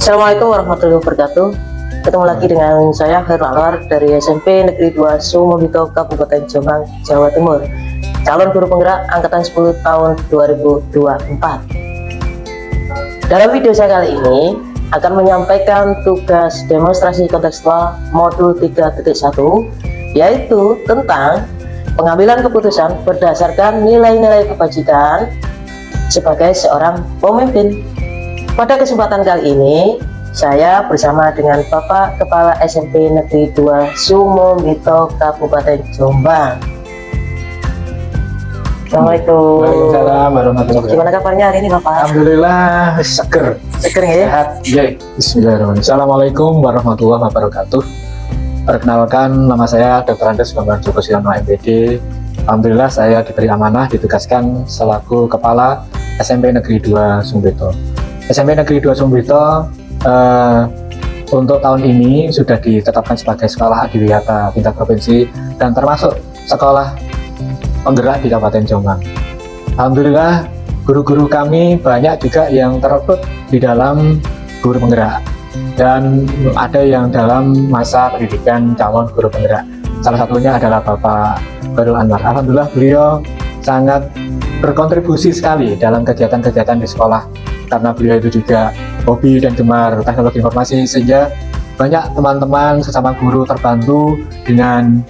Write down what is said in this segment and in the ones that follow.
Assalamualaikum warahmatullahi wabarakatuh. Ketemu lagi dengan saya Khairul Anwar dari SMP Negeri 2 Sumobito, Kabupaten Jombang, Jawa Timur. Calon guru penggerak angkatan 10 tahun 2024. Dalam video saya kali ini akan menyampaikan tugas demonstrasi kontekstual modul 3.1, yaitu tentang pengambilan keputusan berdasarkan nilai-nilai kebajikan sebagai seorang pemimpin. Pada kesempatan kali ini, saya bersama dengan Bapak Kepala SMP Negeri 2 Sumobito, Kabupaten Jombang. Assalamualaikum. Waalaikumsalam warahmatullahi wabarakatuh. Gimana kabarnya hari ini, Bapak? Alhamdulillah seger. Seger ya? Sehat. Ya. Bismillahirrahmanirrahim. Assalamualaikum warahmatullahi wabarakatuh. Perkenalkan, nama saya Dr. Andes Bambang Joko Siono MPD. Alhamdulillah saya diberi amanah ditugaskan selaku Kepala SMP Negeri 2 Sumobito. SMP Negeri 2 Sumobito untuk tahun ini sudah ditetapkan sebagai sekolah adiwiyata tingkat provinsi dan termasuk sekolah penggerak di Kabupaten Jombang. Alhamdulillah guru-guru kami banyak juga yang terrekrut di dalam guru penggerak dan ada yang dalam masa pendidikan calon guru penggerak. Salah satunya adalah Bapak Khairul Anwar. Alhamdulillah beliau sangat berkontribusi sekali dalam kegiatan-kegiatan di sekolah karena beliau itu juga hobi dan gemar teknologi informasi, sehingga banyak teman-teman sesama guru terbantu dengan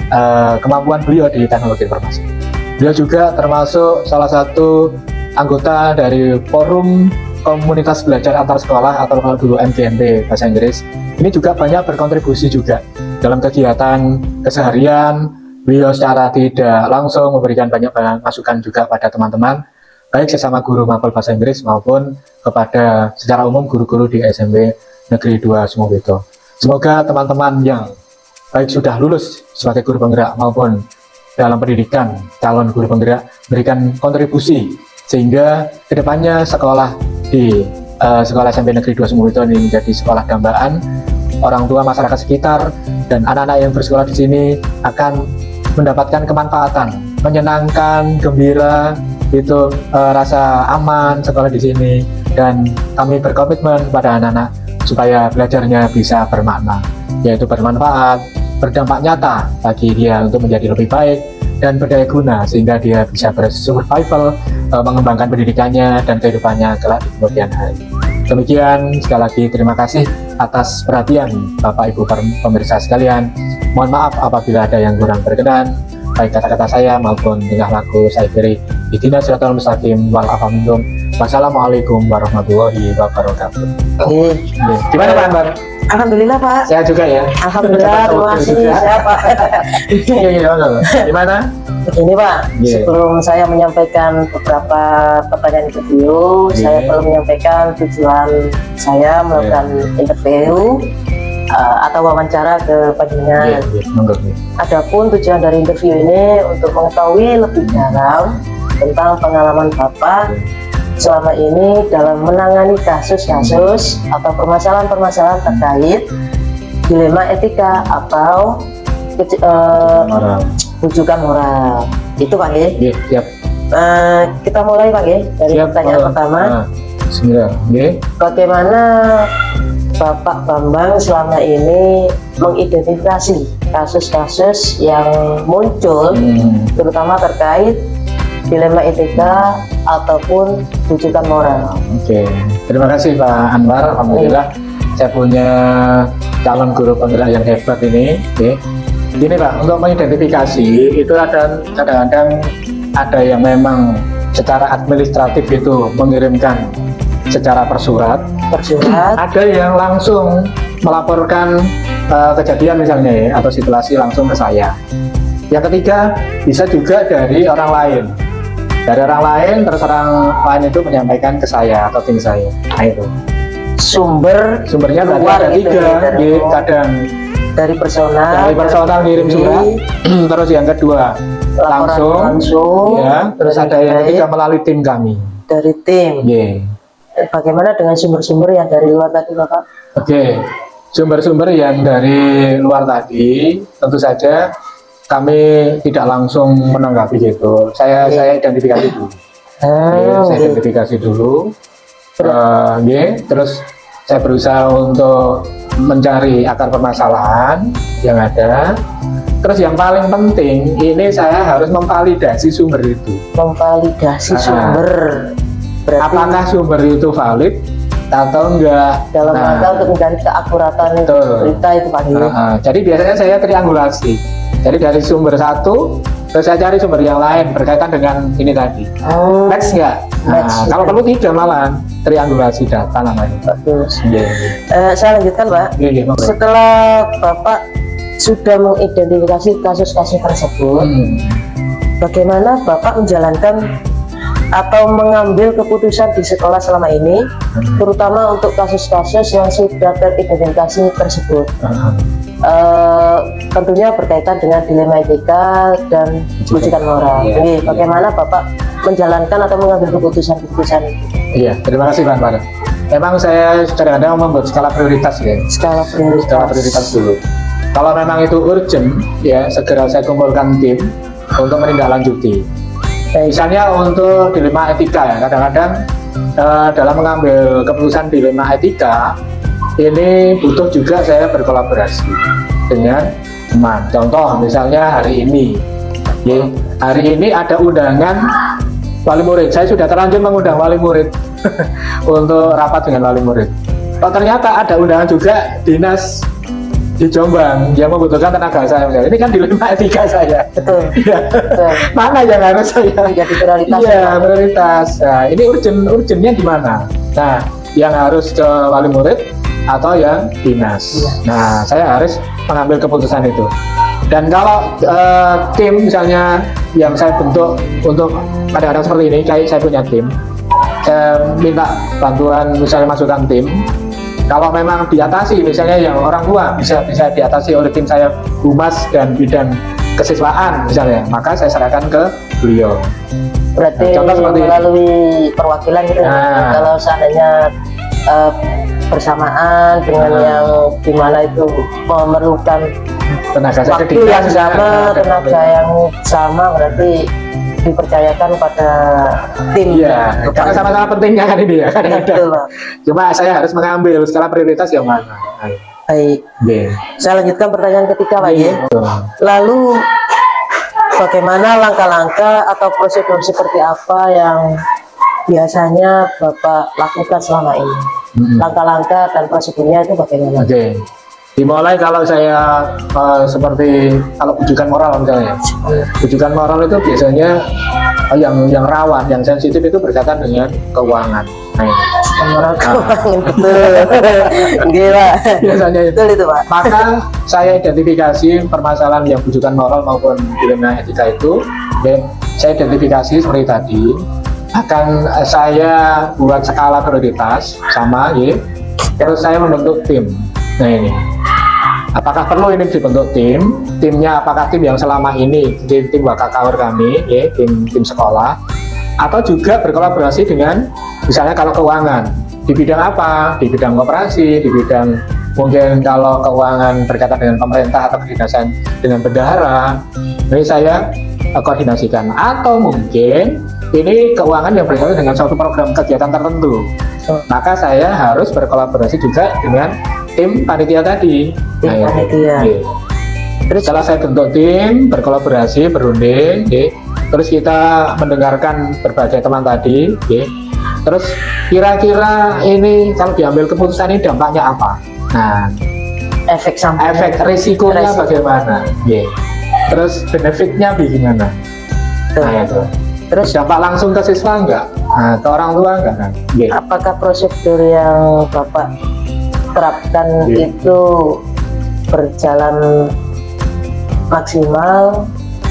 kemampuan beliau di teknologi informasi. Beliau juga termasuk salah satu anggota dari forum komunitas belajar antar sekolah atau kalau dulu MGMP bahasa Inggris. Ini juga banyak berkontribusi juga dalam kegiatan keseharian. Beliau secara tidak langsung memberikan banyak masukan juga pada teman-teman, baik sesama guru mapel bahasa Inggris maupun kepada secara umum guru-guru di SMP Negeri 2 Sumobito. Semoga teman-teman yang baik sudah lulus sebagai guru penggerak maupun dalam pendidikan calon guru penggerak berikan kontribusi sehingga kedepannya sekolah di sekolah SMP Negeri 2 Sumobito ini menjadi sekolah dambaan orang tua, masyarakat sekitar, dan anak-anak yang bersekolah di sini akan mendapatkan kemanfaatan, menyenangkan, gembira, itu rasa aman sekolah di sini, dan kami berkomitmen pada anak-anak supaya belajarnya bisa bermakna, yaitu bermanfaat, berdampak nyata bagi dia untuk menjadi lebih baik dan berdaya guna sehingga dia bisa bersurvival, mengembangkan pendidikannya dan kehidupannya kelak di kemudian hari. Demikian, sekali lagi terima kasih atas perhatian Bapak Ibu pemirsa sekalian. Mohon maaf apabila ada yang kurang berkenan, baik kata-kata saya maupun tingkah laku saya beri. Ihdinas siratal mustaqim wal afa minkum. Wassalamualaikum warahmatullahi wabarakatuh. Gimana Pak Anwar? Alhamdulillah, Pak. Sehat juga ya? Alhamdulillah, terima kasih. Sehat, Pak. Gimana? Begini, Pak, sebelum saya menyampaikan beberapa pertanyaan interview, saya perlu menyampaikan tujuan saya melakukan interview atau wawancara ke panjenengan. Adapun tujuan dari interview ini untuk mengetahui lebih dalam tentang pengalaman Bapak selama ini dalam menangani kasus-kasus atau permasalahan-permasalahan terkait dilema etika atau rujukan moral. Itu Pak ya? Siap. Kita mulai Pak ya dari pertanyaan pertama. Bismillah. Bagaimana Bapak Bambang selama ini mengidentifikasi kasus-kasus yang muncul terutama terkait dilema etika ataupun rujukan moral? Oke, terima kasih Pak Anwar. Alhamdulillah saya punya calon guru penggerak yang hebat ini. Gini Pak, untuk mengidentifikasi itu ada kadang-kadang ada yang memang secara administratif itu mengirimkan secara persurat, ada yang langsung melaporkan kejadian misalnya ya, atau situasi langsung ke saya. Yang ketiga bisa juga dari orang lain. Dari orang lain, terus orang lain itu menyampaikan ke saya atau tim saya. Nah itu. Sumbernya berarti ada tiga. Kadang dari personal ngirim surat, terus yang kedua langsung ya, terus ada yang ketiga melalui tim kami. Dari tim. Bagaimana dengan sumber-sumber yang dari luar tadi, Bapak? Oke, sumber-sumber yang dari luar tadi tentu saja kami tidak langsung menanggapi gitu. Saya identifikasi dulu. Saya identifikasi dulu. Terus saya berusaha untuk mencari akar permasalahan yang ada. Terus yang paling penting, ini saya harus memvalidasi sumber itu. Memvalidasi sumber. Berarti Apakah sumber itu valid atau enggak? dalam rangka untuk mencari keakuratan berita itu Pak Giri. Jadi biasanya saya triangulasi. Jadi dari sumber satu, terus saya cari sumber yang lain berkaitan dengan ini tadi. Match nggak? Match, Kalau perlu tidak malah triangulasi data namanya. Bagus. Yeah. Saya lanjutkan Pak. Yeah. Setelah Bapak sudah mengidentifikasi kasus-kasus tersebut, bagaimana Bapak menjalankan atau mengambil keputusan di sekolah selama ini, terutama untuk kasus-kasus yang sudah teridentifikasi tersebut? Tentunya berkaitan dengan dilema etika dan rujukan moral. Jadi bagaimana Bapak menjalankan atau mengambil keputusan-keputusan itu? Iya, terima kasih Pak Anwar. Memang saya kadang-kadang membuat skala prioritas ya. Skala prioritas dulu. Kalau memang itu urgent, ya segera saya kumpulkan tim untuk menindaklanjuti. Misalnya untuk dilema etika ya, kadang-kadang dalam mengambil keputusan dilema etika ini butuh juga saya berkolaborasi dengan teman. Contoh misalnya hari ini ada undangan wali murid. Saya sudah terlanjur mengundang wali murid untuk rapat dengan wali murid. Ternyata ada undangan juga dinas di Jombang yang membutuhkan tenaga saya. Ini kan dilema etika saya. Betul. Mana yang harus saya menjadi prioritas? Iya, prioritas. Nah, ini urgennya di mana? Nah, yang harus ke wali murid atau yang dinas. Nah, saya harus mengambil keputusan itu. Dan kalau tim misalnya yang saya bentuk untuk kadang-kadang seperti ini, kayak saya punya tim, saya minta bantuan misalnya masukan tim. Kalau memang diatasi, misalnya yang orang tua bisa diatasi oleh tim saya, humas dan bidang kesiswaan misalnya, maka saya serahkan ke beliau. Berarti melalui perwakilan gitu. Kalau seandainya bersamaan dengan yang dimana itu memerlukan tenaga waktu yang sama, tenaga yang sama, berarti dipercayakan pada tim. Iya, karena sama-sama pentingnya kan ini ya. Cuma saya harus mengambil skala prioritas yang mana. Baik. Saya lanjutkan pertanyaan ketiga Pak ya. Lalu bagaimana langkah-langkah atau prosedur seperti apa yang biasanya Bapak lakukan selama ini? Langkah-langkah dan prosedurnya itu bagaimana? Dimulai kalau saya seperti kalau bujukan moral misalnya. Bujukan moral itu biasanya yang rawan, yang sensitif itu berkaitan dengan keuangan. Moral keuangan, betul. Gila. Biasanya itu Pak. Maka saya identifikasi permasalahan yang bujukan moral maupun dilema etika itu, dan saya identifikasi seperti tadi. Akan saya buat skala prioritas sama ya. Terus saya membentuk tim. Nah ini, apakah perlu ini dibentuk tim? Timnya apakah tim yang selama ini tim wakakawer kami, ya, tim sekolah, atau juga berkolaborasi dengan misalnya kalau keuangan di bidang apa? Di bidang koperasi, di bidang mungkin kalau keuangan berkaitan dengan pemerintah atau kedinasan dengan bendahara, ini saya koordinasikan. Atau mungkin ini keuangan yang berkaitan dengan suatu program kegiatan tertentu, maka saya harus berkolaborasi juga dengan tim panitia tadi. Panitia. Terus setelah saya bentuk tim, berkolaborasi, berunding, terus kita mendengarkan berbagai teman tadi, terus kira-kira ini kalau diambil keputusan ini dampaknya apa? Nah, efek risikonya bagaimana? Terus benefitnya bagaimana? Nah, itu. Terus dampak langsung ke siswa enggak? Nah, ke orang tua enggak kan? Apakah prosedur yang Bapak terapkan itu berjalan maksimal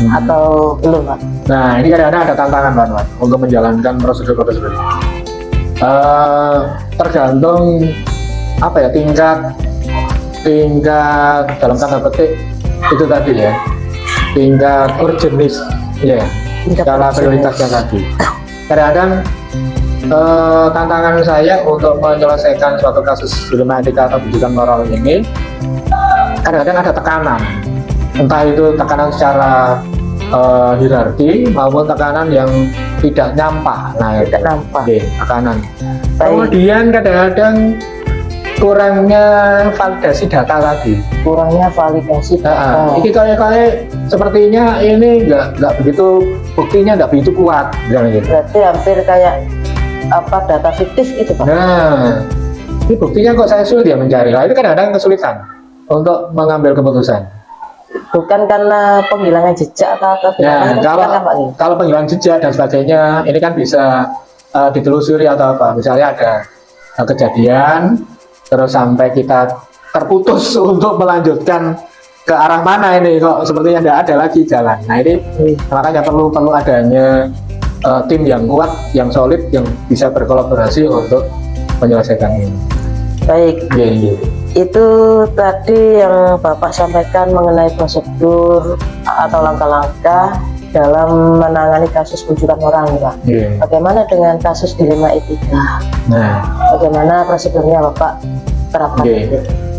atau belum Pak? Nah, ini kadang-kadang ada tantangan Pak untuk menjalankan prosedur-prosedur ini. Tergantung apa ya, tingkat dalam tanda petik itu tadi ya, tingkat urgenis ya, skala prioritasnya tadi. Kadang-kadang tantangan saya untuk menyelesaikan suatu kasus dilema etika atau bujukan moral ini, kadang-kadang ada tekanan, entah itu tekanan secara hierarki maupun tekanan yang tidak nyampak. Nah, tidak nampak. Tekanan. Kemudian kadang-kadang kurangnya validasi data tadi. Kurangnya validasi data. Ini kayak sepertinya ini nggak begitu, buktinya nggak begitu kuat, misalnya gitu. Berarti hampir kayak apa, data fiktif itu Pak? Nah, ini buktinya kok saya sulit ya mencari. Nah, itu kan kadang kesulitan untuk mengambil keputusan. Bukan karena penghilangan jejak atau Nah, Pak? kalau penghilangan jejak dan sebagainya, ini kan bisa ditelusuri atau apa. Misalnya ada kejadian, terus sampai kita terputus untuk melanjutkan ke arah mana ini, kok sepertinya tidak ada lagi jalan. Nah ini makanya perlu adanya tim yang kuat, yang solid, yang bisa berkolaborasi untuk menyelesaikan ini. Baik. Yeah. Itu tadi yang Bapak sampaikan mengenai prosedur atau langkah-langkah dalam menangani kasus bujukan orang, Pak. Yeah. Bagaimana dengan kasus dilema etika? Nah, Bagaimana prosedurnya Bapak terapkan?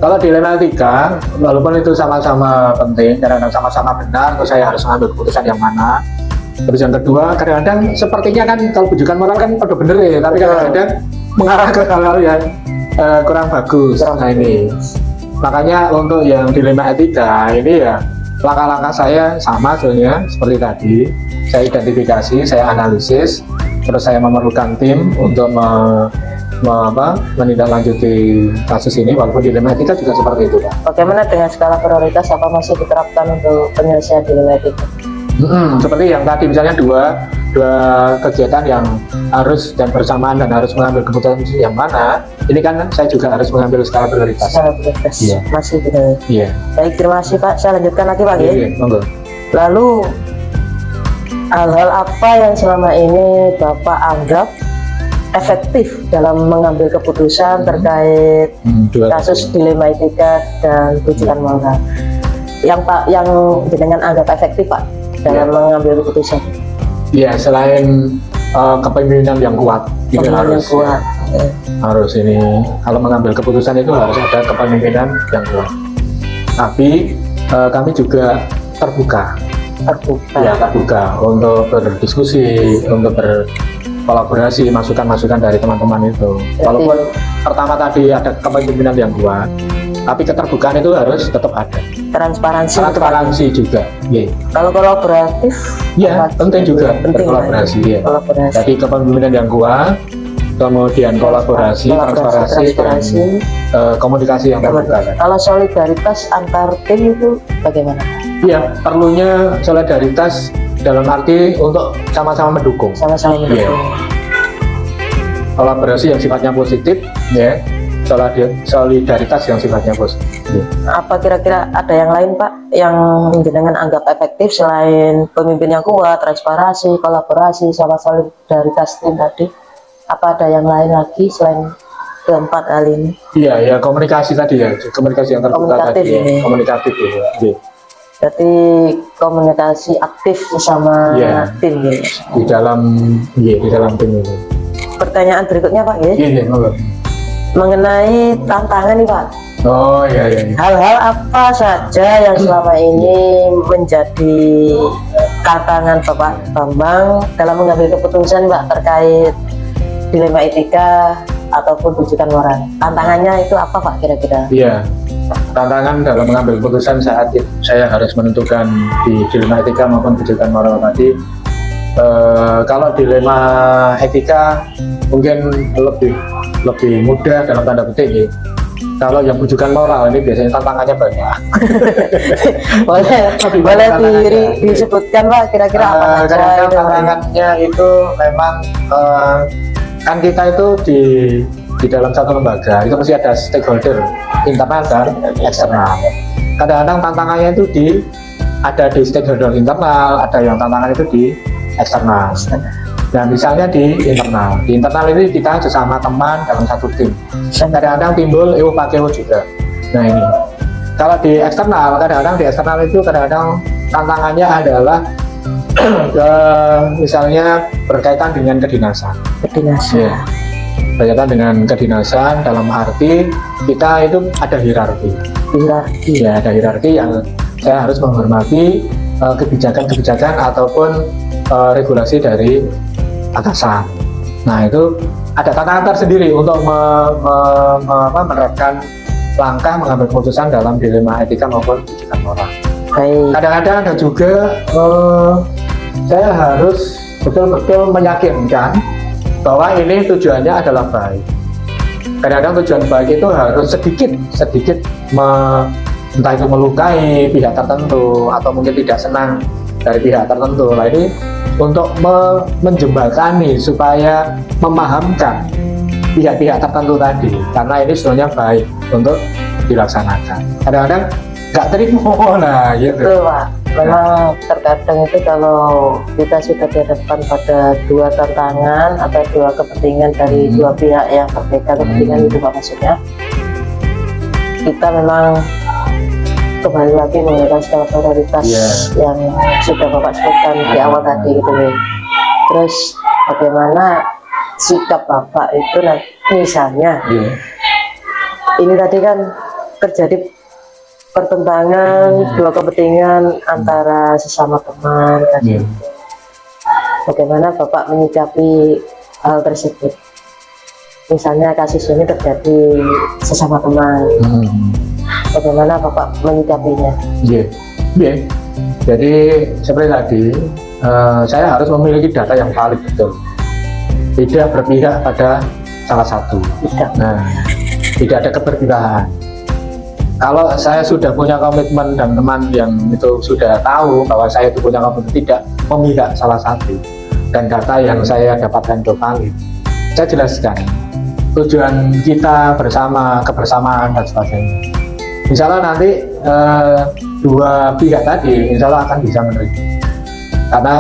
kalau dilema etika, walaupun itu sama-sama penting, kadang-kadang sama-sama benar, terus saya harus mengambil keputusan yang mana. Terus yang kedua, kadang-kadang sepertinya kan kalau bujukan moral kan pada bener ya, tapi kadang-kadang mengarah ke hal-hal yang kurang bagus. Nah ini, makanya untuk yang dilema etika ini ya, langkah-langkah saya sama sebenarnya seperti tadi. Saya identifikasi, saya analisis, terus saya memerlukan tim untuk menindaklanjuti kasus ini. Walaupun dilema etika juga seperti itu, Pak. Bagaimana dengan skala prioritas, apa masih diterapkan untuk penyelesaian dilema etika? Seperti yang tadi, misalnya dua kegiatan yang harus dan bersamaan dan harus mengambil keputusan yang mana, ini kan saya juga harus mengambil skala prioritas. Skala prioritas, Iya. masih benar. Iya. Baik, terima kasih Pak. Saya lanjutkan lagi Pak. Iya, monggo. Lalu hal-hal apa yang selama ini Bapak anggap efektif dalam mengambil keputusan terkait kasus dilema etika dan bujukan moral? Yang jenengan anggap efektif Pak dalam mengambil keputusan? Iya, selain kepemimpinan yang kuat, ini harus harus ini, kalau mengambil keputusan itu harus ada kepemimpinan yang kuat. Tapi kami juga terbuka untuk berdiskusi, untuk berkolaborasi, masukan-masukan dari teman-teman itu. Walaupun pertama tadi ada kepemimpinan yang kuat, tapi keterbukaan itu harus tetap ada. Transparansi juga. Yeah. Kalau kolaboratif, ya penting juga berkolaborasi. Ya. Jadi kepemimpinan yang kuat, kemudian kolaborasi, transparansi. Dan komunikasi yang terbuka. Kalau solidaritas antar tim itu bagaimana? Iya, perlunya solidaritas dalam arti untuk sama-sama mendukung. Sama-sama mendukung. Yeah. Kolaborasi yang sifatnya positif, ya. Solidaritas yang sifatnya positif. Apa kira-kira ada yang lain Pak yang jenengan anggap efektif selain pemimpin yang kuat, transparansi, kolaborasi, sama solidaritas tim tadi? Apa ada yang lain lagi selain keempat hal ini? Iya, ya komunikasi tadi ya, komunikasi yang terbuka tadi, komunikatif ya. Berarti komunikasi aktif bersama tim ya. Di dalam tim ini. Pertanyaan berikutnya Pak ya. Iya, mengenai tantangan nih Pak. Oh iya. Hal-hal apa saja yang selama ini menjadi tantangan Bapak Bambang dalam mengambil keputusan Pak terkait dilema etika ataupun bujukan moral? Tantangannya itu apa Pak kira-kira? Iya, tantangan dalam mengambil keputusan saat saya harus menentukan di dilema etika maupun bujukan moral tadi. Kalau dilema etika mungkin lebih mudah dalam tanda petik ya. Kalau yang bujukan moral ini biasanya tantangannya banyak. boleh disebutkan Pak kira-kira apa saja? Tantangannya itu memang kan kita itu di dalam satu lembaga itu mesti ada stakeholder internal dan eksternal. Kadang-kadang tantangannya itu ada di stakeholder internal, ada yang tantangan itu di eksternal. Nah misalnya di internal ini kita sesama teman dalam satu tim. Kadang-kadang timbul pakai juga. Nah ini kalau di eksternal, kadang-kadang tantangannya adalah misalnya berkaitan dengan kedinasan. Ya, berkaitan dengan kedinasan dalam arti kita itu ada hierarki. Ya, ada hierarki yang saya harus menghormati kebijakan-kebijakan ataupun regulasi dari atasan. Nah itu ada tatanan tersendiri untuk menerapkan langkah mengambil keputusan dalam dilema etika maupun rujukan moral. Baik. Kadang-kadang ada juga saya harus betul-betul meyakinkan bahwa ini tujuannya adalah baik. Kadang-kadang tujuan baik itu harus sedikit entah itu melukai pihak tertentu atau mungkin tidak senang dari pihak tertentu. Nah ini untuk menjembatani supaya memahamkan pihak-pihak tertentu tadi, karena ini sebenarnya baik untuk dilaksanakan. Kadang-kadang nggak terima, nah gitu. Betul Pak, memang terkadang itu kalau kita sudah dihadapkan pada dua tantangan atau dua kepentingan dari dua pihak yang berbeda kepentingan itu Pak, maksudnya kita memang kembali lagi menggunakan skala prioritas yang sudah Bapak sebutkan di awal tadi gitu nih. Terus bagaimana sikap Bapak itu misalnya ini tadi kan terjadi pertentangan dua kepentingan antara sesama teman tadi. Bagaimana Bapak menyikapi hal tersebut? Misalnya kasus ini terjadi sesama teman, bagaimana Bapak menyikapinya? Jadi seperti tadi, saya harus memiliki data yang valid betul, tidak berpihak pada salah satu. Nah, tidak ada keberpihakan. Kalau saya sudah punya komitmen dan teman yang itu sudah tahu bahwa saya itu punya komitmen tidak memihak salah satu, dan data yang saya dapatkan itu valid, saya jelaskan tujuan kita bersama, kebersamaan dan sebagainya. Misalnya nanti dua pihak tadi insya Allah akan bisa menerima, karena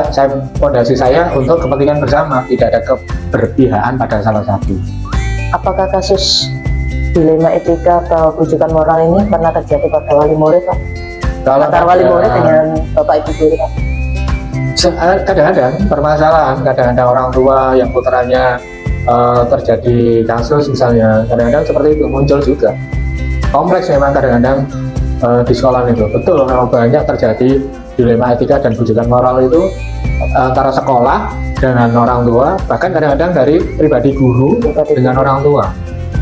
fondasi saya untuk kepentingan bersama, tidak ada keberpihakan pada salah satu. Apakah kasus dilema etika atau rujukan moral ini pernah terjadi pada wali murid Pak? Kalau antara wali murid dengan Bapak Ibu guru Pak? Kadang-kadang permasalahan, kadang-kadang orang tua yang putranya terjadi kasus misalnya, kadang-kadang seperti itu muncul juga. Kompleks memang kadang-kadang di sekolah itu, betul memang banyak terjadi dilema etika dan rujukan moral itu antara sekolah dengan orang tua, bahkan kadang-kadang dari pribadi guru dengan orang tua.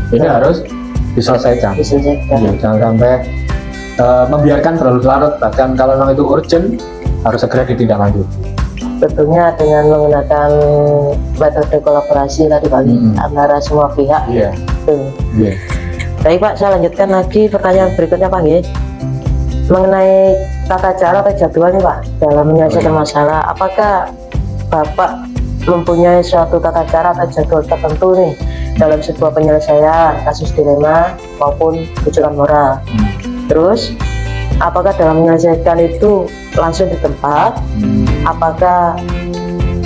Ini harus diselesaikan. Ya, jangan sampai membiarkan berlarut-larut, bahkan kalau memang itu urgent harus segera ditindaklanjuti. Tentunya dengan menggunakan metode kolaborasi tadi Pak, antara semua pihak. Baik Pak, saya lanjutkan lagi pertanyaan berikutnya Pak. Mengenai tata cara atau jadwal nih Pak dalam menyelesaikan masalah, apakah Bapak mempunyai suatu tata cara atau jadwal tertentu nih dalam sebuah penyelesaian kasus dilema maupun rujukan moral? Terus apakah dalam menyelesaikan itu langsung di tempat, apakah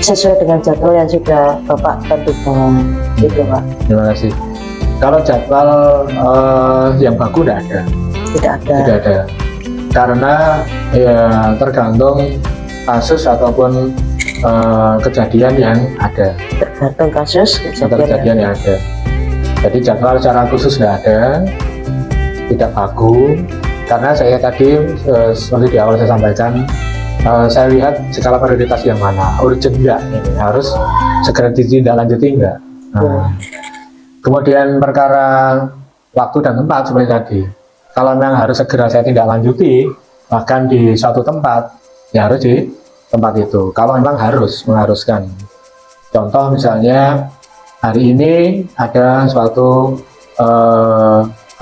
sesuai dengan jadwal yang sudah Bapak tentukan gitu Pak? Terima kasih. Kalau jadwal yang baku tidak ada, karena ya tergantung kasus ataupun kejadian yang ada. Tergantung kasus kejadian yang ada. Jadi jadwal secara khusus tidak ada, tidak baku. Karena saya tadi seperti di awal saya sampaikan, saya lihat skala prioritas yang mana, urgent enggak ini, harus segera ditindaklanjuti enggak. Kemudian perkara waktu dan tempat seperti tadi, kalau memang harus segera saya tindak lanjuti, bahkan di suatu tempat, ya harus di tempat itu. Kalau memang mengharuskan. Contoh misalnya hari ini ada suatu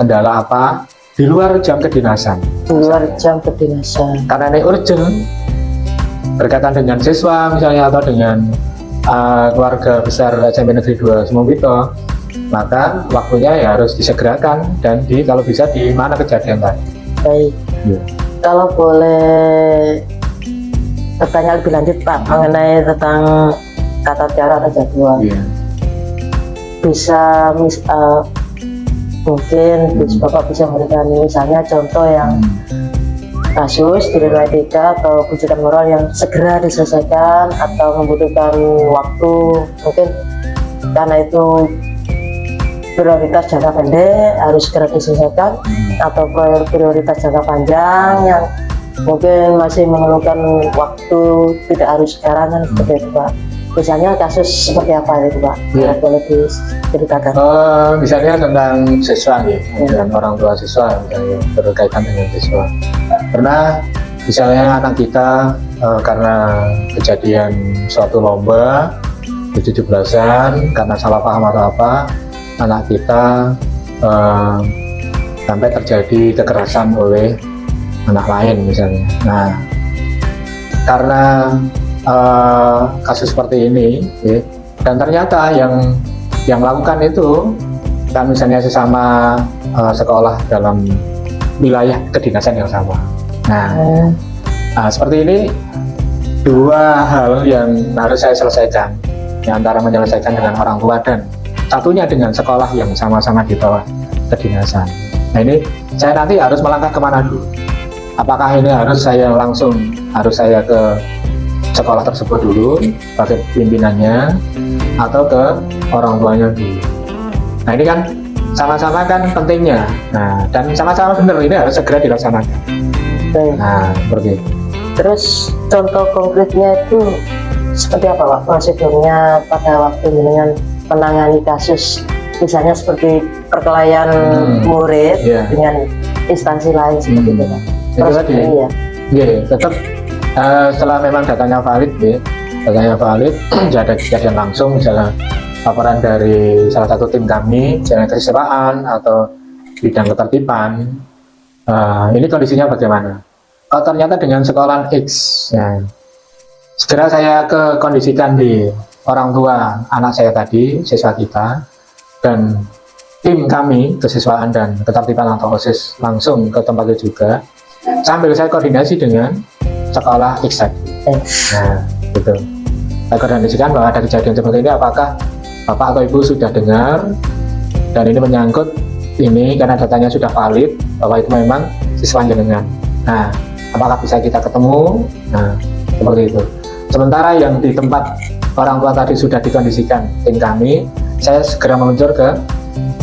kendala apa di luar jam kedinasan. Di luar jam kedinasan. Karena ini urgent, berkaitan dengan siswa misalnya atau dengan keluarga besar SMP Negeri 2 Sumobito, maka waktunya ya harus disegerakan dan kalau bisa di mana kejadian tadi. Baik. Kalau boleh bertanya lebih lanjut Pak mengenai tentang tata cara atau jadwal. Bisa mungkin Bapak bisa memberikan misalnya contoh yang kasus dilema etika atau rujukan moral yang segera diselesaikan atau membutuhkan waktu, mungkin karena itu prioritas jangka pendek harus segera diselesaikan, atau prioritas jangka panjang yang mungkin masih memerlukan waktu tidak harus sekarang kan, seperti itu Pak. Misalnya kasus seperti apa itu Pak? Iya. Boleh diceritakan. Misalnya tentang siswa ya, dengan orang tua siswa misalnya berkaitan dengan siswa. Pernah misalnya anak kita karena kejadian suatu lomba di 17-an karena salah paham atau apa, anak kita sampai terjadi kekerasan oleh anak lain misalnya. Nah, karena kasus seperti ini ya, dan ternyata yang melakukan itu kan misalnya sesama sekolah dalam wilayah kedinasan yang sama. Nah, seperti ini dua hal yang harus saya selesaikan, yang antara menyelesaikan dengan orang tua dan satunya dengan sekolah yang sama-sama di bawah kedinasan. Nah, ini saya nanti harus melangkah kemana dulu? Apakah ini harus saya ke sekolah tersebut dulu sebagai pimpinannya atau ke orang tuanya dulu? Nah, ini kan sama-sama kan pentingnya. Nah, dan sama-sama benar ini harus segera dilaksanakan. Baik. Nah, seperti itu. Terus contoh konkretnya itu seperti apa Pak prosedurnya pada waktu dengan menangani kasus misalnya seperti perkelahian murid dengan instansi lain seperti itu Pak? Itu tadi, ya, tetap setelah memang datanya valid ya, ada kejadian langsung misalnya laporan dari salah satu tim kami, misalnya kesiswaan atau bidang ketertiban, ini kondisinya bagaimana? Kalau ternyata dengan sekolah X, ya, segera saya ke kondisikan di orang tua anak saya tadi, siswa kita, dan tim kami kesiswaan dan ketertiban atau OSIS langsung ke tempatnya juga, sambil saya koordinasi dengan sekolah X tadi. Nah, gitu. Saya koordinasikan bahwa ada kejadian seperti ini, apakah Bapak atau Ibu sudah dengar, dan ini menyangkut ini karena datanya sudah valid bahwa itu memang siswa jenengan. Nah, apakah bisa kita ketemu? Nah, seperti itu. Sementara yang di tempat orang tua tadi sudah dikondisikan tim kami, saya segera meluncur ke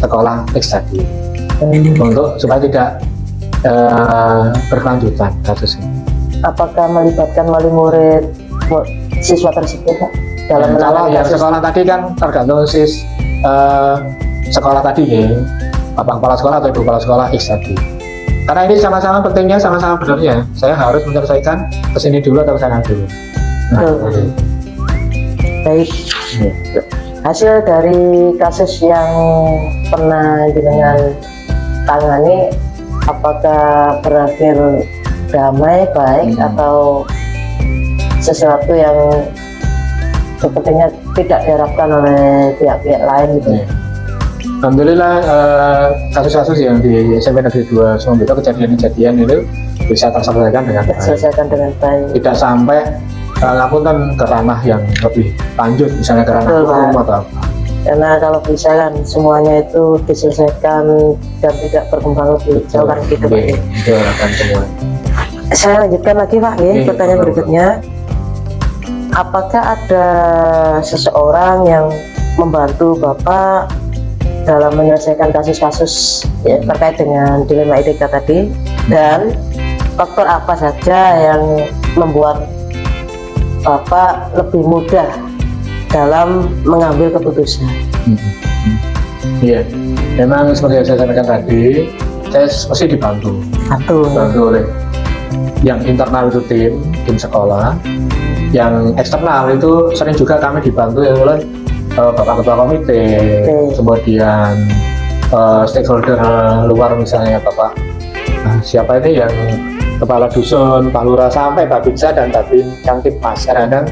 sekolah X tadi untuk supaya tidak berkelanjutan kasus ini. Apakah melibatkan wali murid siswa tersebut Pak? Dalam kalau yang sekolah tadi kan tergantung sekolah tadi ya, Bapak Kepala Sekolah atau Ibu Kepala Sekolah X tadi. Karena ini sama-sama pentingnya, sama-sama benarnya, saya harus menyelesaikan kesini dulu atau kesana dulu. Nah, baik. Hasil dari kasus yang pernah dengan tangani, apakah berakhir damai baik atau sesuatu yang sepertinya tidak diharapkan oleh pihak-pihak lain gitu? Alhamdulillah kasus-kasus yang di SMP Negeri 2 Sumbito, kejadian-kejadian itu bisa terselesaikan dengan baik. Tidak sampai ngapunten ke ranah yang lebih lanjut, misalnya ke ranah hukum atau apa. Karena kalau bisa kan semuanya itu diselesaikan dan tidak berkembang lebih jauh kan gitu Pak. Itu harapan semua. Saya lanjutkan lagi Pak ya, pertanyaan berikutnya. Apakah ada seseorang yang membantu Bapak dalam menyelesaikan kasus-kasus ya, terkait dengan dilema etika tadi, dan faktor apa saja yang membuat Bapak lebih mudah dalam mengambil keputusan? Iya, memang seperti yang saya sampaikan tadi, saya mesti dibantu oleh yang internal itu tim sekolah, yang eksternal itu sering juga kami dibantu oleh Bapak Ketua Komite, kemudian stakeholder luar misalnya Bapak siapa ini yang Kepala Dusun, Pak Lurah, sampai Pak Binsa dan Pak Kamtibmas. Kadang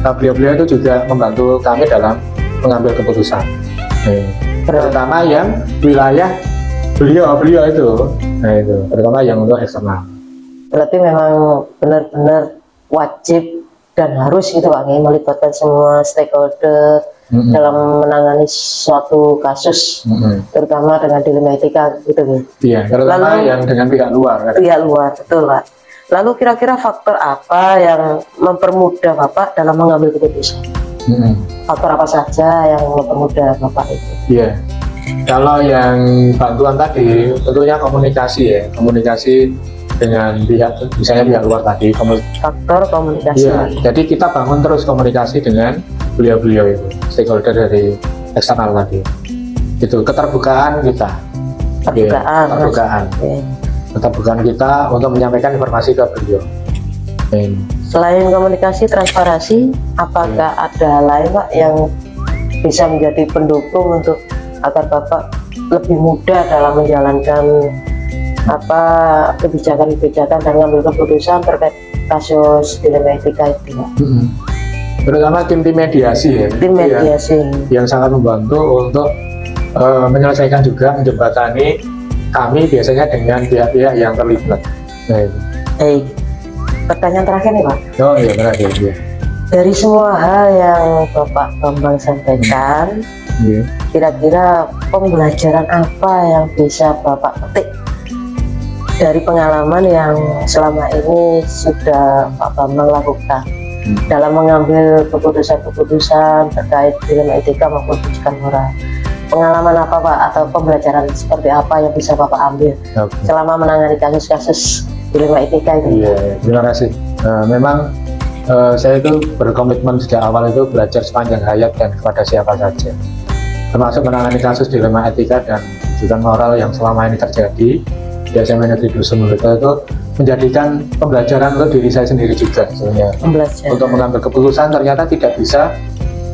beliau-beliau itu juga membantu kami dalam mengambil keputusan. Terutama yang wilayah beliau itu, nah itu terutama yang untuk eksternal. Berarti memang benar-benar wajib dan harus gitu Pak, melibatkan semua stakeholder dalam menangani suatu kasus, terutama dengan dilema etika gitu ya. Iya, terutama yang dengan pihak luar. Pihak luar, betul Pak. Lalu kira-kira faktor apa yang mempermudah Bapak dalam mengambil keputusan? Faktor apa saja yang mempermudah Bapak itu? Iya, kalau yang bantuan tadi tentunya komunikasi dengan pihak, misalnya pihak luar tadi. Faktor komunikasi. Iya, jadi kita bangun terus komunikasi dengan beliau-beliau itu, stakeholder dari eksternal tadi. Itu keterbukaan kita. Keterbukaan kita untuk menyampaikan informasi ke beliau. Selain komunikasi transparansi, apakah ada hal lain Pak yang bisa menjadi pendukung untuk agar Bapak lebih mudah dalam menjalankan kebijakan-kebijakan dan mengambil keputusan terkait kasus dilema etika itu Pak? Terutama tim mediasi ya. Tim mediasi yang sangat membantu untuk menyelesaikan juga, menjembatani kami biasanya dengan pihak-pihak yang terlibat. Pertanyaan terakhir nih Pak. Oh iya, terakhir ya. Dari semua hal yang Bapak Bambang sampaikan, kira-kira pembelajaran apa yang bisa Bapak petik dari pengalaman yang selama ini sudah Pak Bambang lakukan dalam mengambil keputusan-keputusan terkait dilema etika maupun kebijakan moral? Pengalaman apa Pak, atau pembelajaran seperti apa yang bisa Bapak ambil selama menangani kasus-kasus dilema etika itu? Iya, terima kasih. Memang saya itu berkomitmen sejak awal itu belajar sepanjang hayat dan kepada siapa saja, termasuk menangani kasus dilema etika dan juga moral yang selama ini terjadi di SMA Negeri Dusun Mulyoto itu menjadikan pembelajaran untuk diri saya sendiri juga sebenarnya. Untuk mengambil keputusan ternyata tidak bisa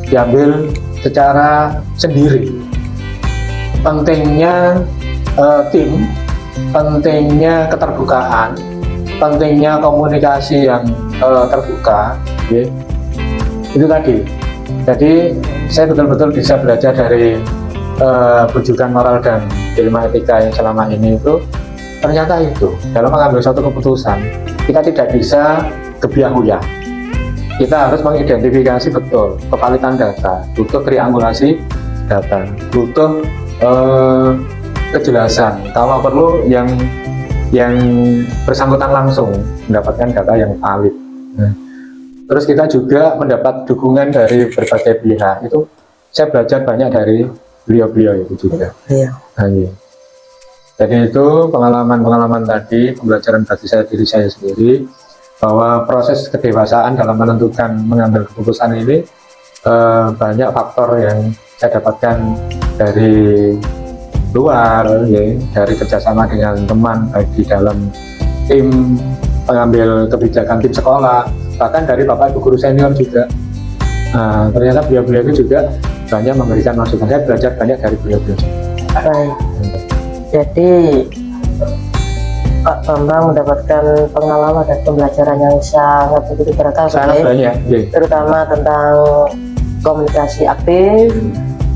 diambil secara sendiri. Pentingnya tim, pentingnya keterbukaan, pentingnya komunikasi yang terbuka, ya. Itu tadi. Jadi saya betul-betul bisa belajar dari rujukan moral dan dilema etika yang selama ini itu, ternyata itu dalam mengambil suatu keputusan kita tidak bisa kebiahuya. Kita harus mengidentifikasi betul kevalitan data, butuh triangulasi data, butuh kejelasan, kalau perlu yang bersangkutan langsung mendapatkan data yang valid. Terus kita juga mendapat dukungan dari berbagai pihak. Itu saya belajar banyak dari beliau-beliau itu juga. Iya. Jadi itu pengalaman tadi, pembelajaran bagi saya, diri saya sendiri, bahwa proses kedewasaan dalam mengambil keputusan ini banyak faktor yang saya dapatkan dari luar, ya, dari kerjasama dengan teman, baik di dalam tim pengambil kebijakan, tim sekolah, bahkan dari bapak ibu guru senior juga. Ternyata beliau-beliau itu juga banyak memberikan masukan. Saya belajar banyak dari beliau-beliau. Baik. Jadi Pak Bambang mendapatkan pengalaman dan pembelajaran yang sangat begitu beragam, banyak, terutama tentang komunikasi aktif,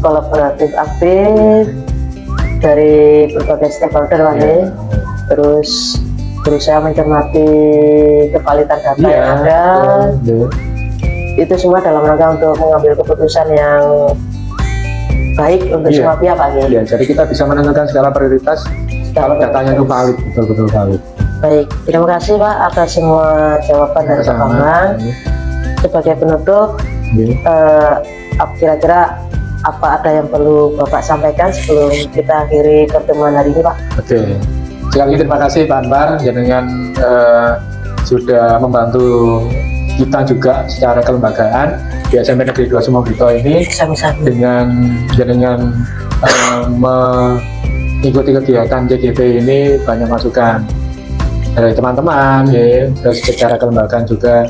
kolaboratif aktif dari berbagai stakeholder terus berusaha mencermati kevalitan data yang ada. Itu semua dalam rangka untuk mengambil keputusan yang baik untuk semua pihak Pak. Jadi kita bisa menentukan skala prioritas kalau datanya itu valid, betul-betul valid. Baik, terima kasih Pak atas semua jawaban dari Pak Bambang. Sebagai penutup, kira-kira apa ada yang perlu Bapak sampaikan sebelum kita akhiri pertemuan hari ini Pak? Oke, sekali lagi terima kasih Pak Anwar dengan sudah membantu kita juga secara kelembagaan di SMP Negeri 2 Sumobito ini dengan mengikuti kegiatan JGP ini banyak masukan dari teman-teman, ya, terus secara kelembagaan juga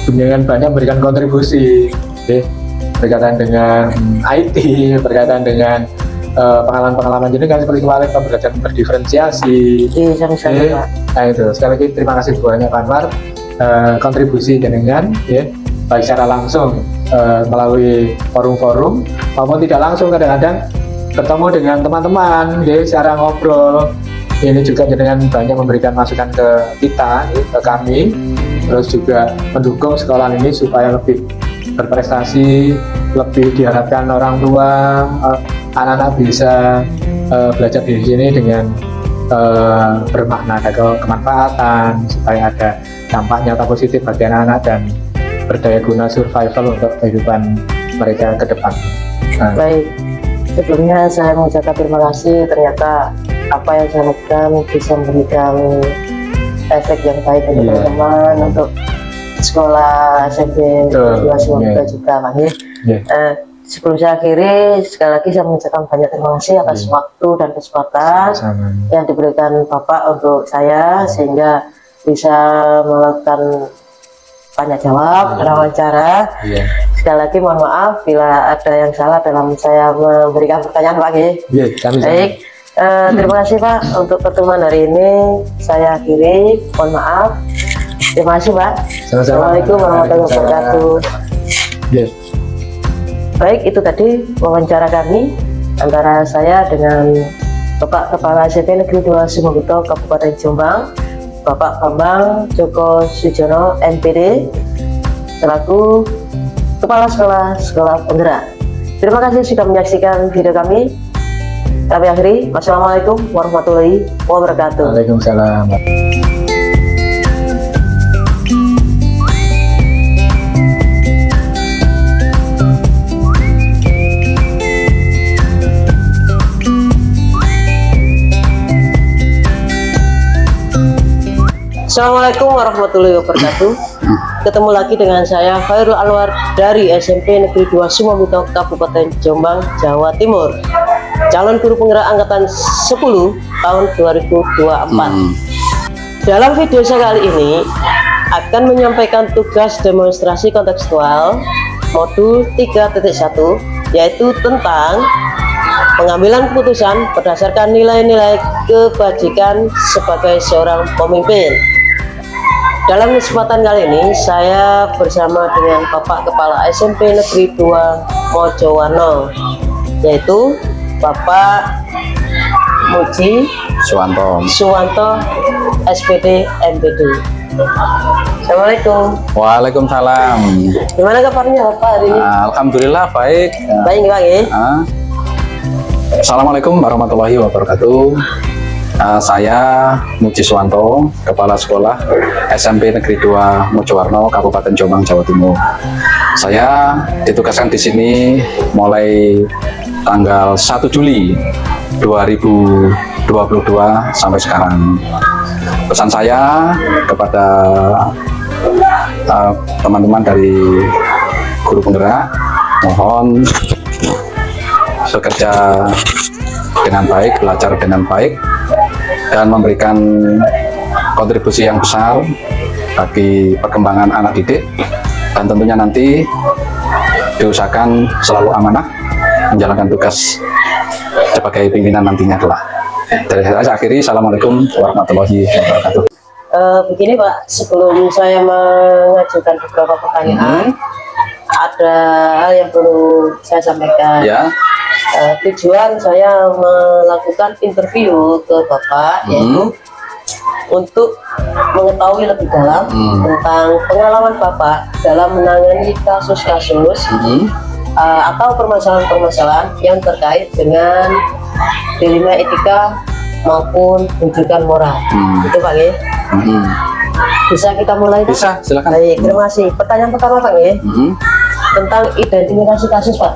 dengan banyak memberikan kontribusi, ya, berkaitan dengan IT, berkaitan dengan pengalaman-pengalaman jadi kan seperti kemarin pembelajaran berdiferensiasi. Nah itu sekali lagi terima kasih banyak Pak Anwar, kontribusi dengan, ya, baik secara langsung melalui forum-forum maupun tidak langsung kadang-kadang ketemu dengan teman-teman, ya, secara ngobrol. Ini juga dengan banyak memberikan masukan ke kita, ya, ke kami, terus juga mendukung sekolah ini supaya lebih berprestasi, lebih diharapkan orang tua, anak-anak bisa belajar di sini dengan bermakna, ada kemanfaatan, supaya ada dampaknya atau positif bagi anak-anak dan berdaya guna survival untuk kehidupan mereka ke depan. Baik, sebelumnya saya mengucapkan terima kasih. Ternyata apa yang saya lakukan bisa memberikan efek yang baik untuk teman-teman, untuk sekolah SMP Betul, 2 Sumobito iya. juga Pak nggih. Iya. Sebelum saya akhiri, sekali lagi saya mengucapkan banyak terima kasih atas waktu dan kesempatan Sama. yang diberikan Bapak untuk saya sehingga bisa melakukan tanya jawab, wawancara. Iya. Sekali lagi mohon maaf bila ada yang salah dalam saya memberikan pertanyaan Pak nggih. Iya, kami sama. Baik, terima kasih Pak untuk pertemuan hari ini. Saya akhiri, mohon maaf. Terima kasih Pak. Sama-sama. Assalamualaikum warahmatullahi wabarakatuh. Iya. Baik, itu tadi wawancara kami antara saya dengan Bapak Kepala SMP Negeri 2 Sumobito Kabupaten Jombang, Bapak Bambang Joko Sujono MPD selaku Kepala Sekolah Penggerak. Terima kasih sudah menyaksikan video kami. Kami akhiri. Wassalamualaikum warahmatullahi wabarakatuh. Waalaikumsalam. Assalamualaikum warahmatullahi wabarakatuh. Ketemu lagi dengan saya Khairul Anwar dari SMP Negeri 2 Sumobito Kabupaten Jombang, Jawa Timur. Calon guru penggerak angkatan 10 tahun 2024. Dalam video saya kali ini akan menyampaikan tugas demonstrasi kontekstual modul 3.1 yaitu tentang pengambilan keputusan berdasarkan nilai-nilai kebajikan sebagai seorang pemimpin. Dalam kesempatan kali ini saya bersama dengan Bapak Kepala SMP Negeri 2 Mojowarno, yaitu Bapak Muji Suwanto SPD MPD. Assalamualaikum. Waalaikumsalam. Gimana kabarnya Bapak hari ini? Alhamdulillah baik. Baik Pak ya? Assalamualaikum warahmatullahi wabarakatuh. Saya Muji Suwanto, Kepala Sekolah SMP Negeri 2 Mojowarno, Kabupaten Jombang, Jawa Timur. Saya ditugaskan di sini mulai tanggal 1 Juli 2022 sampai sekarang. Pesan saya kepada teman-teman dari guru penggerak, mohon bekerja dengan baik, belajar dengan baik, dan memberikan kontribusi yang besar bagi perkembangan anak didik, dan tentunya nanti diusahakan selalu amanah menjalankan tugas sebagai pimpinan nantinya kelak. Dari saya akhiri, Assalamualaikum warahmatullahi wabarakatuh. Begini Pak, sebelum saya mengajukan beberapa pertanyaan, ada hal yang perlu saya sampaikan. Ya, Tujuan saya melakukan interview ke Bapak yaitu untuk mengetahui lebih dalam tentang pengalaman Bapak dalam menangani kasus-kasus atau permasalahan-permasalahan yang terkait dengan dilema etika maupun rujukan moral. Itu Pak ya. Bisa kita mulai? Pak? bisa, silakan. Baik, terima kasih. Pertanyaan pertama Pak ya, tentang identifikasi kasus Pak.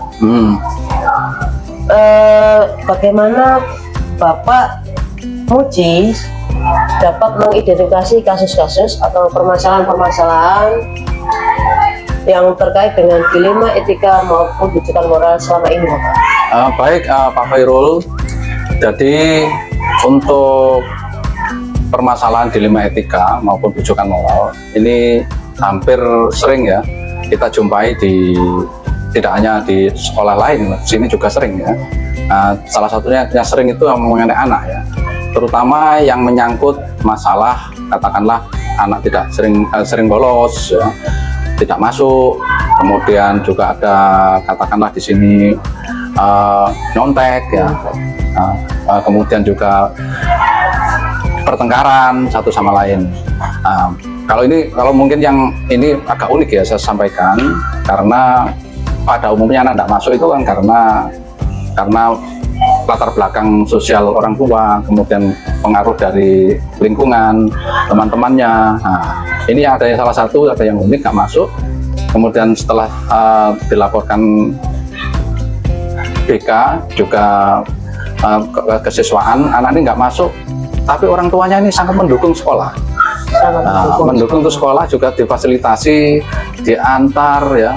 Bagaimana Bapak Muji dapat mengidentifikasi kasus-kasus atau permasalahan-permasalahan yang terkait dengan dilema etika maupun rujukan moral selama ini Bapak? Baik, Pak Khairul. Jadi untuk permasalahan dilema etika maupun rujukan moral ini hampir sering ya kita jumpai di, tidak hanya di sekolah lain, sini juga sering ya. Salah satunya yang sering itu mengenai anak ya, terutama yang menyangkut masalah katakanlah anak tidak sering bolos ya, tidak masuk, kemudian juga ada katakanlah di sini nyontek ya, kemudian juga pertengkaran satu sama lain. Kalau mungkin yang ini agak unik ya saya sampaikan, karena pada umumnya anak tidak masuk itu kan karena latar belakang sosial orang tua, kemudian pengaruh dari lingkungan, teman-temannya. Ini ada yang salah satu, ada yang unik nggak masuk, kemudian setelah dilaporkan BK juga kesiswaan, anak ini nggak masuk, tapi orang tuanya ini sangat mendukung sekolah. sangat mendukung untuk sekolah, juga difasilitasi, diantar ya.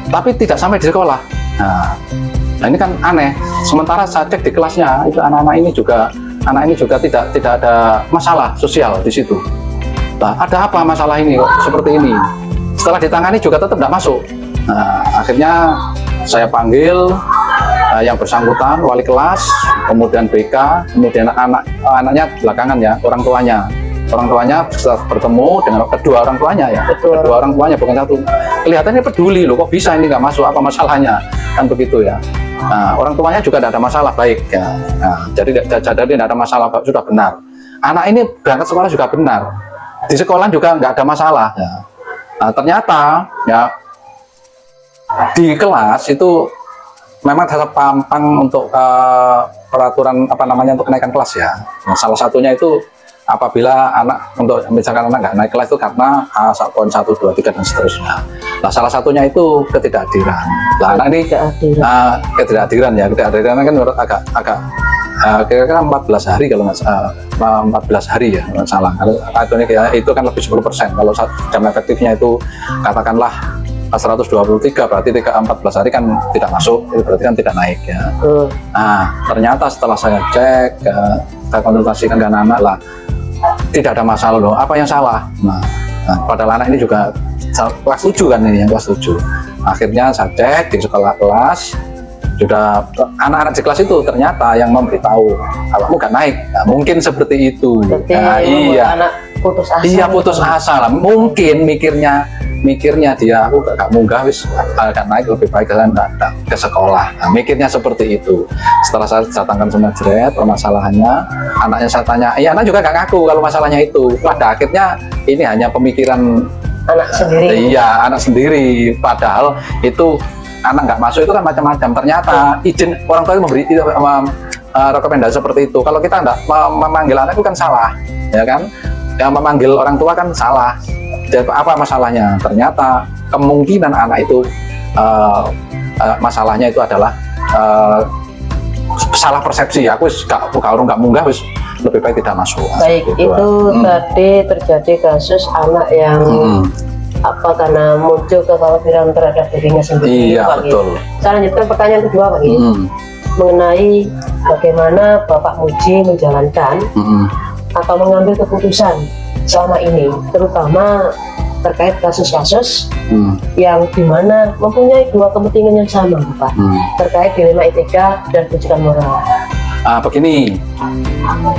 Tapi tidak sampai di sekolah. Nah ini kan aneh. Sementara saya cek di kelasnya itu anak ini juga tidak ada masalah sosial di situ. Nah, ada apa masalah ini kok seperti ini? Setelah ditangani juga tetap tidak masuk. Nah, akhirnya saya panggil yang bersangkutan, wali kelas, kemudian BK, kemudian anaknya belakangan ya, orang tuanya setelah bertemu dengan kedua orang tuanya ya, kedua orang tuanya bukan satu, kelihatannya peduli loh, kok bisa ini nggak masuk, apa masalahnya, kan begitu ya. Nah, orang tuanya juga tidak ada masalah, baik ya. Nah, jadi tidak ada masalah, sudah benar. Anak ini berangkat sekolah juga benar, di sekolah juga nggak ada masalah ya. Nah, ternyata ya di kelas itu memang tetap pampang untuk peraturan untuk kenaikan kelas ya. Nah, salah satunya itu apabila misalkan anak nggak naik kelas itu karena poin 1, 2, 3 dan seterusnya. Nah, salah satunya itu ketidakhadiran. Nah, anak ini ketidakhadiran kan agak kira-kira 14 hari kalau nggak 14 hari ya kalau nggak salah. Kalau itu kan lebih 10%. Kalau jam efektifnya itu katakanlah 123, berarti 14 hari kan tidak masuk, itu berarti kan tidak naik ya. Nah, ternyata setelah saya cek, saya konsultasikan dengan anak lah, tidak ada masalah loh, apa yang salah? Nah, padahal anak ini juga kelas 7 kan ini, yang kelas 7. Akhirnya saya cek di sekolah kelas, sudah anak-anak di kelas itu ternyata yang memberitahu, anakmu gak naik, nah, mungkin seperti itu. Nah, iya. Anak putus asa. Iya, putus asa lah. Mungkin mikirnya dia aku gak munggah wis gak naik, lebih baik kalian ke sekolah. Nah, mikirnya seperti itu. Setelah saya datangkan semua jeret permasalahannya, anaknya saya tanya, iya anak juga gak ngaku kalau masalahnya itu. Pada akhirnya ini hanya pemikiran anak sendiri. Iya, anak sendiri. Padahal itu anak nggak masuk itu kan macam-macam. Ternyata izin orang tua itu memberi rekomendasi seperti itu. Kalau kita nggak memanggil anak itu kan salah, ya kan? Yang memanggil orang tua kan salah. Jadi apa masalahnya? Ternyata kemungkinan anak itu masalahnya itu adalah salah persepsi. Aku kalau nggak munggah wis lebih baik tidak masuk. Baik, gitu. itu tadi terjadi kasus anak yang karena muncul kekhawatiran terhadap dirinya sendiri. Iya, Pak betul. Saya lanjutkan pertanyaan kedua Pak mengenai bagaimana Bapak Muji menjalankan atau mengambil keputusan selama ini, terutama terkait kasus-kasus yang dimana mempunyai dua kepentingan yang sama Bapak, terkait dilema etika dan rujukan moral. Begini,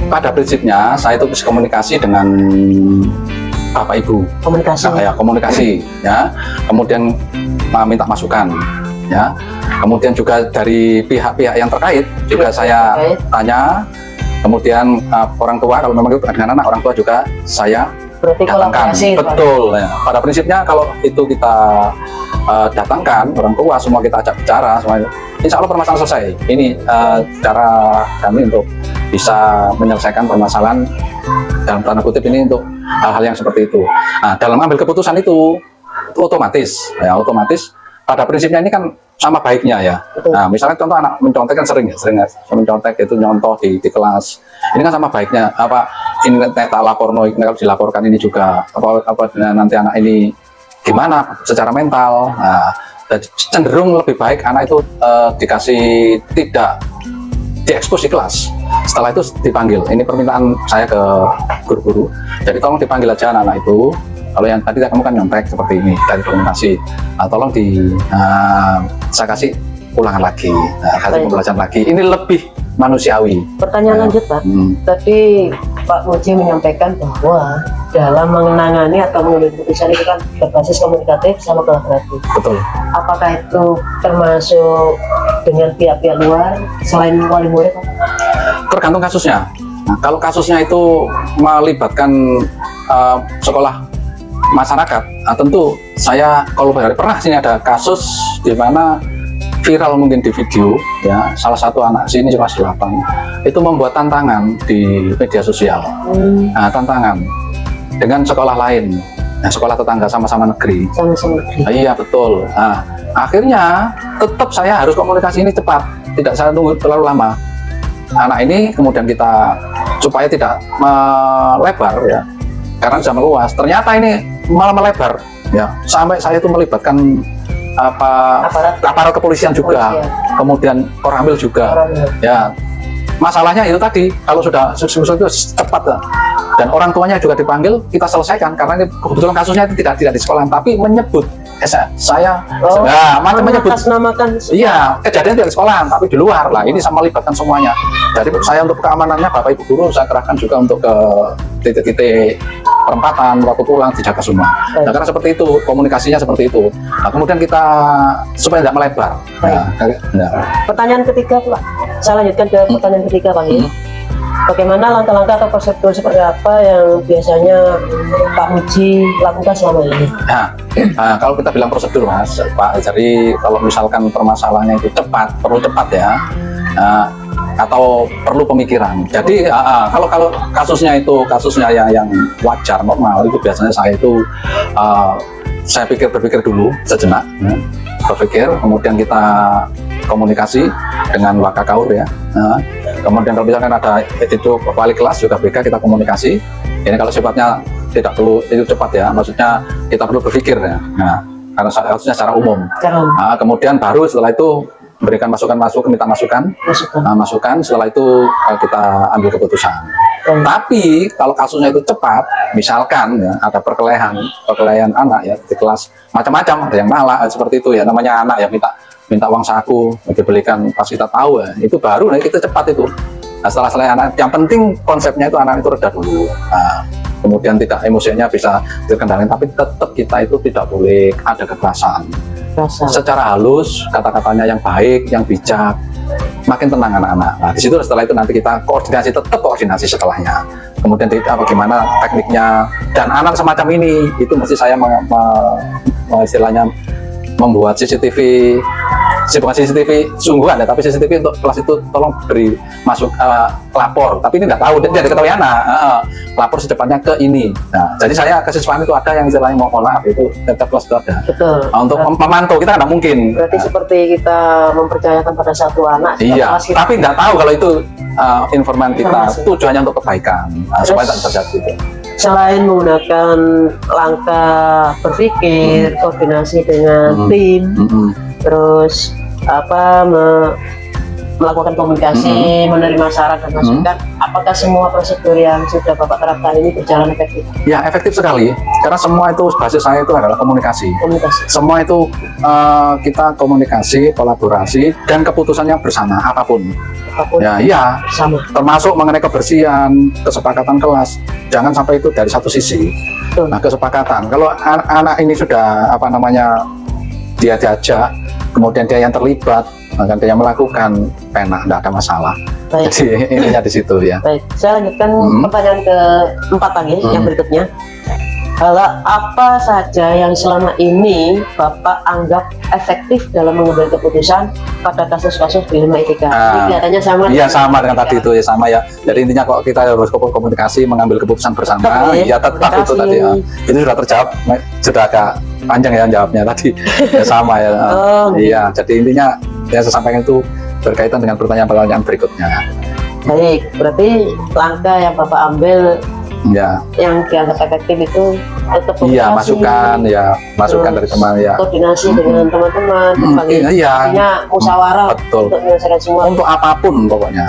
pada prinsipnya saya itu komunikasi dengan Bapak Ibu, komunikasi ya, kemudian minta masukan ya, kemudian juga dari pihak-pihak yang terkait juga saya tanya, kemudian orang tua kalau memang itu dengan anak, orang tua juga saya datangkan. Betul ya. Pada prinsipnya kalau itu kita datangkan orang tua, semua kita ajak bicara, semuanya, insya Allah permasalahan selesai. Ini cara kami untuk bisa menyelesaikan permasalahan dalam tanda kutip ini untuk hal-hal yang seperti itu. Nah, dalam ambil keputusan itu otomatis pada prinsipnya ini kan sama baiknya ya. Nah, misalnya contoh anak mencontek kan sering mencontek itu nyontoh di kelas. Ini kan sama baiknya ini tak lapor kalau dilaporkan ini juga nanti anak ini gimana secara mental. Nah, cenderung lebih baik anak itu dikasih tidak diekspos di kelas. Setelah itu dipanggil. Ini permintaan saya ke guru-guru. Jadi tolong dipanggil aja anak-anak itu. Kalau yang tadi kamu kan nyontek seperti ini dari dokumentasi, tolong saya kasih ulangan lagi, kasih pembelajaran lagi. Ini lebih manusiawi. Pertanyaan lanjut Pak. Tadi Pak Muji menyampaikan bahwa dalam menangani atau mengambil keputusan itu kan berbasis komunikatif sama kolaboratif. Betul. Apakah itu termasuk dengan pihak-pihak luar selain wali murid? Tergantung kasusnya. Nah, kalau kasusnya itu melibatkan sekolah masyarakat, tentu saya kalau pernah sini ada kasus di mana viral mungkin di video ya, salah satu anak sini kelas 8 itu membuat tantangan di media sosial. Nah, tantangan dengan sekolah lain, sekolah tetangga sama-sama negeri. Iya betul. Nah, akhirnya tetap saya harus komunikasi ini cepat, tidak saya tunggu terlalu lama. Anak ini kemudian kita supaya tidak melebar ya, karena sudah meluas. Ternyata ini malah melebar, ya sampai saya itu melibatkan aparat kepolisian juga, kemudian koramil juga. Ya masalahnya itu tadi, kalau sudah itu cepat dan orang tuanya juga dipanggil, kita selesaikan karena ini kebetulan kasusnya itu tidak di sekolah, tapi menyebut saya menyebut namakan. Iya, kejadian tidak di sekolah tapi di luar lah. Ini sama melibatkan semuanya. Jadi saya untuk keamanannya Bapak Ibu guru saya kerahkan juga untuk ke titik-titik perempatan, waktu pulang dijaga semua. Nah, karena seperti itu, komunikasinya seperti itu. Nah, kemudian kita supaya tidak melebar. Pertanyaan ketiga Pak, saya lanjutkan ke pertanyaan ketiga Pak. Bagaimana langkah-langkah atau prosedur seperti apa yang biasanya Pak Muji lakukan selama ini? Nah, kalau kita bilang prosedur Mas, Pak, jadi kalau misalkan permasalahannya itu perlu cepat ya, atau perlu pemikiran. Jadi kalau kasusnya yang wajar normal itu biasanya saya berpikir dulu sejenak, kemudian kita komunikasi dengan Wakakaur ya. Kemudian kalau misalkan ada itu wali kelas juga BK, kita komunikasi. Ini kalau sifatnya tidak perlu itu cepat ya, maksudnya kita perlu berpikir ya. Nah, karena harusnya secara umum. Kemudian baru setelah itu berikan masukan, minta masukan. Setelah itu kita ambil keputusan. Tapi kalau kasusnya itu cepat, misalkan ya, ada perkelahian anak ya di kelas macam-macam, ada yang malah seperti itu ya, namanya anak ya, minta uang saku dibelikan pas kita tahu ya, itu baru kita cepat itu. Nah, setelah anak, yang penting konsepnya itu anak itu reda dulu. Nah, kemudian tidak emosinya bisa terkendali, tapi tetap kita itu tidak boleh ada kekerasan. Secara halus, kata-katanya yang baik, yang bijak, makin tenang anak-anak. Nah, di situ setelah itu nanti kita tetap koordinasi setelahnya. Kemudian bagaimana tekniknya, dan anak semacam ini itu mesti saya istilahnya membuat CCTV, bukan CCTV sungguhan ya, tapi CCTV untuk kelas itu tolong beri masuk lapor. Tapi ini tidak tahu, dia diketahui anak, lapor secepatnya ke ini. Nah, jadi saya kesiswaan itu ada yang istilahnya mohon maaf itu tetap kelas itu ada. Betul. Untuk memantau kita tidak mungkin. Berarti seperti kita mempercayakan pada satu anak. Iya, tapi tidak tahu kalau itu informan kita tujuannya untuk kebaikan, supaya tidak terjadi. Selain menggunakan langkah berpikir, koordinasi dengan tim, terus melakukan komunikasi, menerima saran dan masukan, apakah semua prosedur yang sudah Bapak terapkan ini berjalan efektif? Ya, efektif sekali, karena semua itu basis saya itu adalah komunikasi. Semua itu kita komunikasi, kolaborasi, dan keputusannya bersama apapun. Ya, sama. Termasuk mengenai kebersihan, kesepakatan kelas, jangan sampai itu dari satu sisi. Nah, kesepakatan. Kalau anak ini sudah dia diajak, kemudian dia yang terlibat, bahkan dia yang melakukan, tidak ada masalah. Baik. Jadi ininya di situ ya. Baik, saya lanjutkan pertanyaan keempat lagi, yang berikutnya. Hal apa saja yang selama ini Bapak anggap efektif dalam mengambil keputusan pada kasus-kasus di Lima Etika? Ini kelihatannya sama. Iya, sama dengan tadi itu ya, sama ya. Jadi intinya kok kita harus komunikasi, mengambil keputusan bersama. Tetap itu tadi ya. Ini sudah terjawab, sudah agak panjang ya jawabnya tadi. Ya, sama ya. Iya, jadi intinya yang saya sampaikan itu berkaitan dengan pertanyaan-pertanyaan berikutnya. Baik, berarti langkah yang Bapak ambil yang dianggap efektif itu tetap masukan dari teman ya, koordinasi dengan teman-teman, musyawarah betul, untuk menyelesaikan semua, untuk apapun pokoknya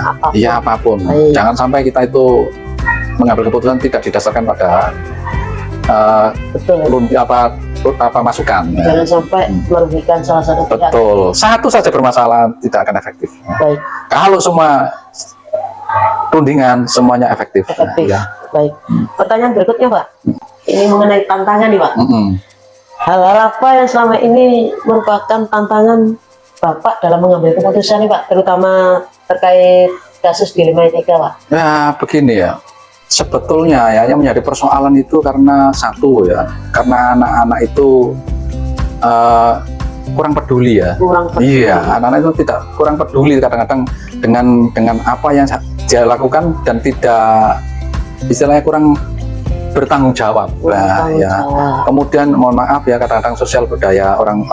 apapun. Jangan sampai kita itu mengambil keputusan tidak didasarkan pada masukan. Jangan sampai merugikan salah satu pihak. Betul, satu saja bermasalah tidak akan efektif. Baik. Kalau semua rundingan semuanya efektif. Ya. Baik. Pertanyaan berikutnya Pak, ini mengenai tantangan nih Pak. Hal-hal apa yang selama ini merupakan tantangan Bapak dalam mengambil keputusan nih Pak, terutama terkait kasus di Lima Etika Pak? Ya begini ya, sebetulnya ya yang menjadi persoalan itu karena satu ya, karena anak-anak itu kurang peduli ya. Iya, anak-anak itu kurang peduli kadang-kadang dengan apa yang dia lakukan dan tidak, istilahnya kurang bertanggung jawab. Kemudian mohon maaf ya, kadang-kadang sosial budaya orang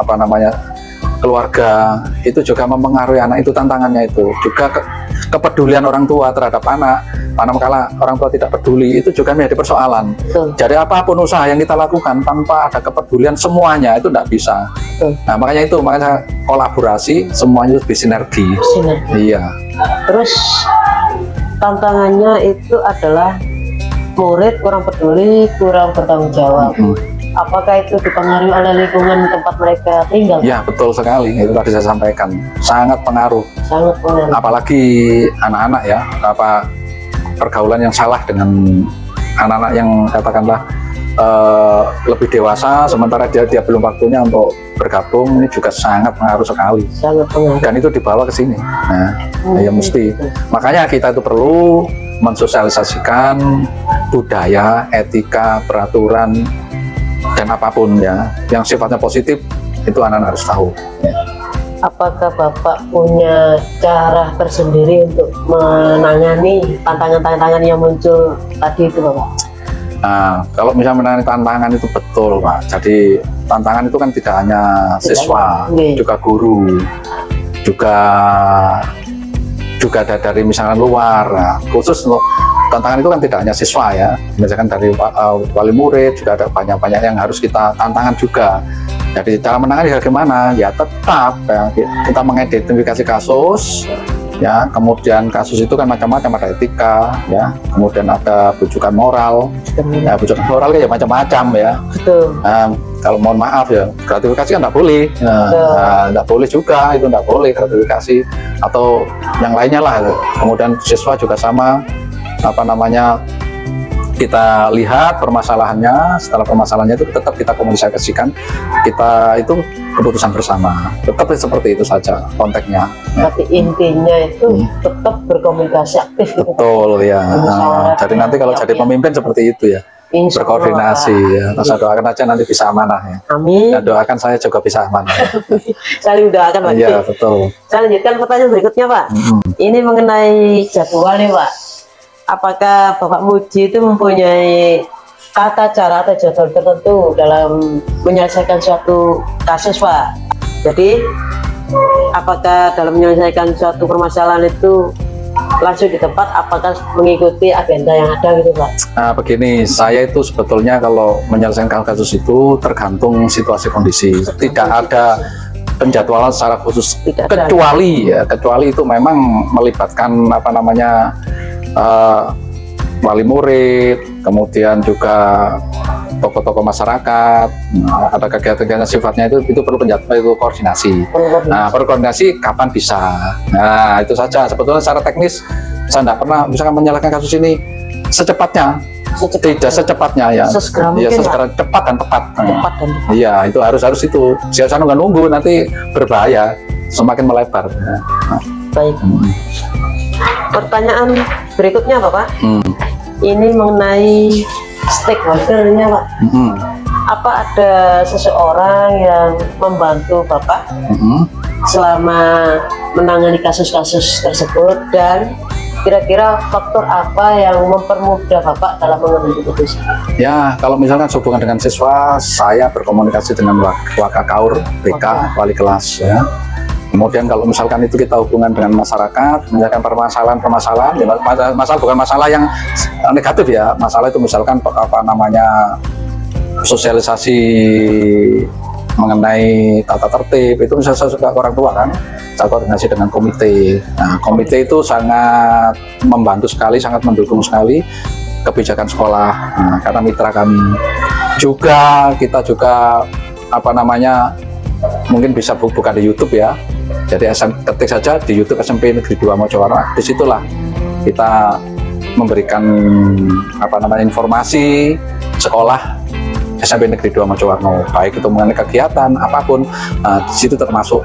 keluarga itu juga mempengaruhi anak itu, tantangannya itu juga kepedulian orang tua terhadap anak. Manakala orang tua tidak peduli, itu juga menjadi persoalan. Betul. Jadi apapun usaha yang kita lakukan tanpa ada kepedulian semuanya itu tidak bisa. Betul. Nah makanya kolaborasi, semuanya itu bersinergi. Sinergi. Iya. Terus tantangannya itu adalah murid kurang peduli, kurang bertanggung jawab. Apakah itu dipengaruhi oleh lingkungan tempat mereka tinggal? Ya betul sekali, itu tadi saya sampaikan, sangat pengaruh. Sangat pengaruh. Apalagi anak-anak ya, pergaulan yang salah dengan anak-anak yang katakanlah lebih dewasa, sementara dia belum waktunya untuk bergabung, ini juga sangat pengaruh sekali. Sangat pengaruh. Dan itu dibawa ke sini. Nah, ya mesti. Makanya kita itu perlu mensosialisasikan budaya, etika, peraturan, dan apapun ya yang sifatnya positif itu anak-anak harus tahu. Ya. Apakah Bapak punya cara tersendiri untuk menangani tantangan-tantangan yang muncul tadi itu, Bapak? Nah, kalau misalnya menangani tantangan itu betul, Pak. Jadi tantangan itu kan tidak hanya siswa, juga guru, juga dari misalkan luar. Nah, khusus untuk tantangan itu kan tidak hanya siswa ya, misalkan dari wali murid juga ada banyak-banyak yang harus kita tantangan juga. Jadi cara menangani bagaimana? Ya tetap ya, kita mengidentifikasi kasus, ya kemudian kasus itu kan macam-macam, ada etika, ya kemudian ada bujukan moral, ya bujukan moral kan ya macam-macam ya. Betul. Kalau mohon maaf ya, gratifikasi kan tidak boleh, tidak boleh juga, itu tidak boleh gratifikasi atau yang lainnya lah. Kemudian siswa juga sama, kita lihat permasalahannya, setelah permasalahannya itu tetap kita komunikasikan, kita itu keputusan bersama, tetap seperti itu saja konteksnya. Tapi intinya itu tetap berkomunikasi aktif gitu. Betul ya. Jadi nanti kalau jadi pemimpin seperti itu ya, berkoordinasi ya. Saya doakan aja nanti bisa amanah ya. Amin. Dan doakan saya juga bisa amanah. Saling doakan lagi. Iya betul. Saya lanjutkan pertanyaan berikutnya, Pak. Ini mengenai jadwal nih, Pak. Apakah Bapak Muji itu mempunyai tata cara atau jadwal tertentu dalam menyelesaikan suatu kasus, Pak? Jadi, apakah dalam menyelesaikan suatu permasalahan itu langsung di tempat, apakah mengikuti agenda yang ada gitu, Pak? Nah, begini, saya itu sebetulnya kalau menyelesaikan kasus itu tergantung situasi kondisi. Tidak ada penjadwalan secara khusus, kecuali itu memang melibatkan wali murid, kemudian juga tokoh-tokoh masyarakat. Ada kegiatan sifatnya itu perlu itu koordinasi. Nah, berkoordinasi kapan bisa. Nah, itu saja. Sebetulnya secara teknis saya tidak pernah misalkan menyelesaikan kasus ini secepatnya. Tidak secepatnya ya. Sesegera mungkin. Ya, sesegera cepat dan tepat. Cepat dan tepat. Iya, itu harus itu. Jangan nunggu nanti berbahaya, semakin melebar. Nah. Baik. Pertanyaan berikutnya, Bapak. Ini mengenai stakeholder-nya, Pak. Apa ada seseorang yang membantu Bapak selama menangani kasus-kasus tersebut, dan kira-kira faktor apa yang mempermudah Bapak dalam mengambil keputusan? Ya, kalau misalkan hubungan dengan siswa, saya berkomunikasi dengan Wakakaur, BK, wali kelas ya. Kemudian kalau misalkan itu kita hubungan dengan masyarakat, misalkan permasalahan, ya, masalah bukan masalah yang negatif ya, masalah itu misalkan sosialisasi mengenai tata tertib, itu misalnya saya suka orang tua kan, saya koordinasi dengan komite. Nah, komite itu sangat membantu sekali, sangat mendukung sekali kebijakan sekolah, karena mitra kami. Juga kita juga mungkin bisa buka di YouTube ya. Jadi ketik saja di YouTube SMP Negeri 2 Mojowarno. Disitulah kita memberikan informasi sekolah SMP Negeri 2 Mojowarno, baik itu mengenai kegiatan apapun, di situ termasuk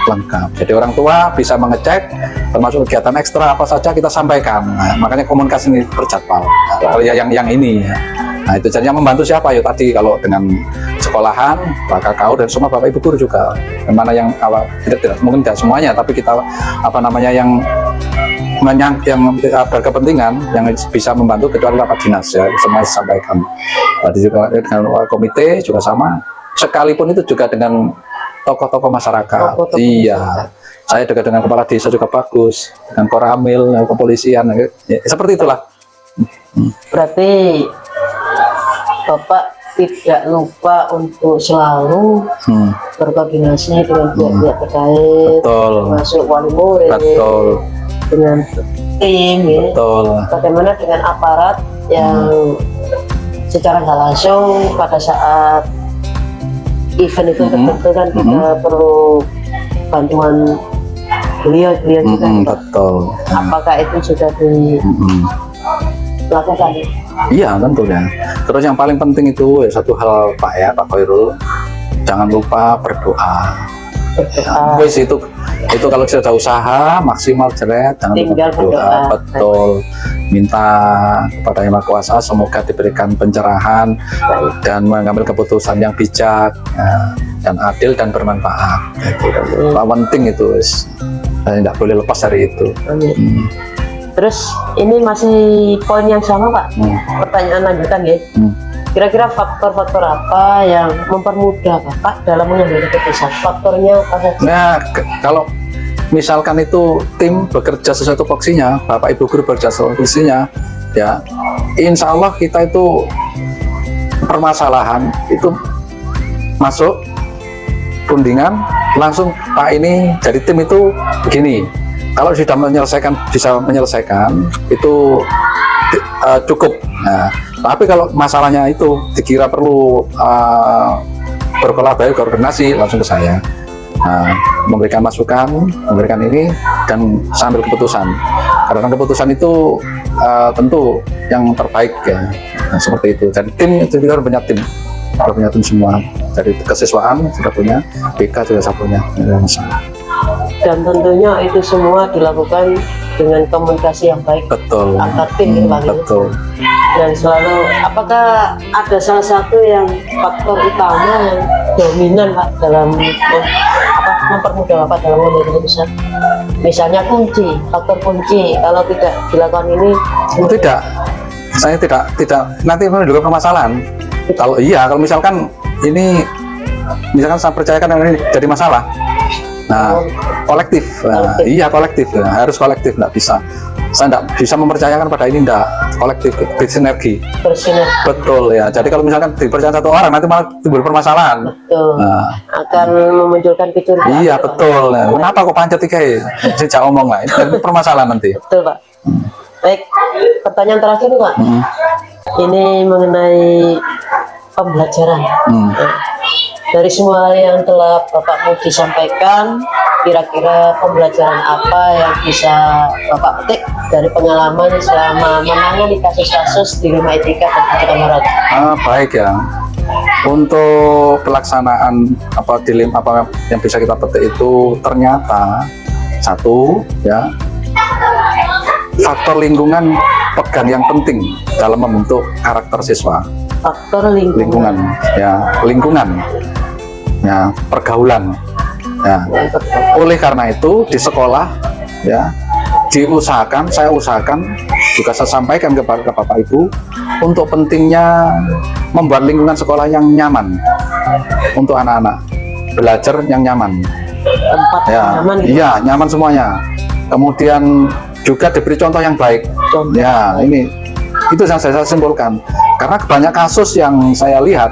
lengkap. Jadi orang tua bisa mengecek termasuk kegiatan ekstra apa saja kita sampaikan. Nah, makanya komunikasi ini berjadwal. Kalau yang ini. Nah, itu jadinya membantu siapa ya tadi, kalau dengan sekolahan, Wakakau dan semua Bapak Ibu guru juga. Mana yang tidak mungkin tidak semuanya, tapi kita yang berkepentingan yang bisa membantu, kecuali rapat dinas ya, semua disampaikan. Tadi juga dengan komite juga sama. Sekalipun itu juga dengan tokoh-tokoh masyarakat. Tokoh-tokoh Iya. masyarakat. Saya dekat dengan kepala desa juga bagus, dengan Koramil, kepolisian, ya, seperti itulah. Berarti Bapak tidak lupa untuk selalu berkoordinasi dengan pihak-pihak terkait, Betul, termasuk wali murid, betul, dengan tim, ya. betul. Bagaimana dengan aparat yang secara nggak langsung pada saat event-event tertentu kan kita perlu bantuan beliau juga. Betul. Apakah itu sudah dilakukan? Iya, tentunya. Terus yang paling penting itu ya, satu hal Pak ya, Pak Khairul, jangan lupa berdoa. Ya, wis itu kalau sudah usaha maksimal jeret, jangan Tinggal lupa berdoa. berdoa. Betul. Minta kepada Yang Maha Kuasa semoga diberikan pencerahan dan mengambil keputusan yang bijak, ya, dan adil dan bermanfaat. Itu penting itu, wis. Dan tidak boleh lepas dari itu. Amin. Terus ini masih poin yang sama Pak, pertanyaan lanjutan ya. Kira-kira faktor-faktor apa yang mempermudah Bapak dalam mengambil keputusan? Faktornya apa saja? Nah, kalau misalkan itu tim bekerja sesuai tupoksinya, Bapak Ibu guru bekerja sesuai tupoksinya, ya insya Allah kita itu permasalahan itu masuk rundingan langsung Pak ini jadi tim itu begini. Kalau sudah bisa menyelesaikan itu cukup. Nah, tapi kalau masalahnya itu dikira perlu berkolaborasi, koordinasi, langsung ke saya. Nah, memberikan masukan, memberikan ini, dan sambil keputusan. Karena keputusan itu tentu yang terbaik ya. Nah, seperti itu. Jadi tim itu kita harus punya tim. Harus punya tim semua. Dari kesiswaan sudah punya, BK juga sudah punya. Dan tentunya itu semua dilakukan dengan komunikasi yang baik Betul. antar tim gitu Pak. Betul. Dan selalu, apakah ada salah satu yang faktor utama yang dominan Pak dalam mempermudah Bapak dalam mengambil keputusan? Misalnya faktor kunci, kalau tidak dilakukan ini, Tidak, saya tidak nanti menunjukkan permasalahan. Kalau misalkan ini, misalkan saya percayakan ini jadi masalah. Nah, kolektif. Nah, iya kolektif, ya. Harus kolektif, nggak bisa. Saya nggak bisa mempercayakan pada ini, nggak kolektif, bersinergi. Betul ya. Jadi kalau misalkan dipercaya satu orang, nanti malah timbul permasalahan. betul, Nah, akan memunculkan kecurigaan. iya betul. Nah, kenapa kok pancet tiga ya? Sejak omong lah, itu permasalahan nanti. Betul Pak. Baik, pertanyaan terakhir nih Pak. Ini mengenai pembelajaran. Dari semua yang telah Bapak Mudi sampaikan, kira-kira pembelajaran apa yang bisa Bapak petik dari pengalaman selama menangani kasus-kasus di Rumah Etika dan Kamar? Baik ya. Untuk pelaksanaan apa yang bisa kita petik itu ternyata satu ya, faktor lingkungan pegang yang penting dalam membentuk karakter siswa. Faktor lingkungan. Lingkungan ya, pergaulan ya. Oleh karena itu di sekolah ya saya usahakan juga saya sampaikan kepada Bapak Ibu untuk pentingnya membuat lingkungan sekolah yang nyaman untuk anak-anak belajar, yang nyaman. Tempat nyaman gitu. Iya, nyaman semuanya. Kemudian juga diberi contoh yang baik. Ya, ini itu yang saya simpulkan. Karena banyak kasus yang saya lihat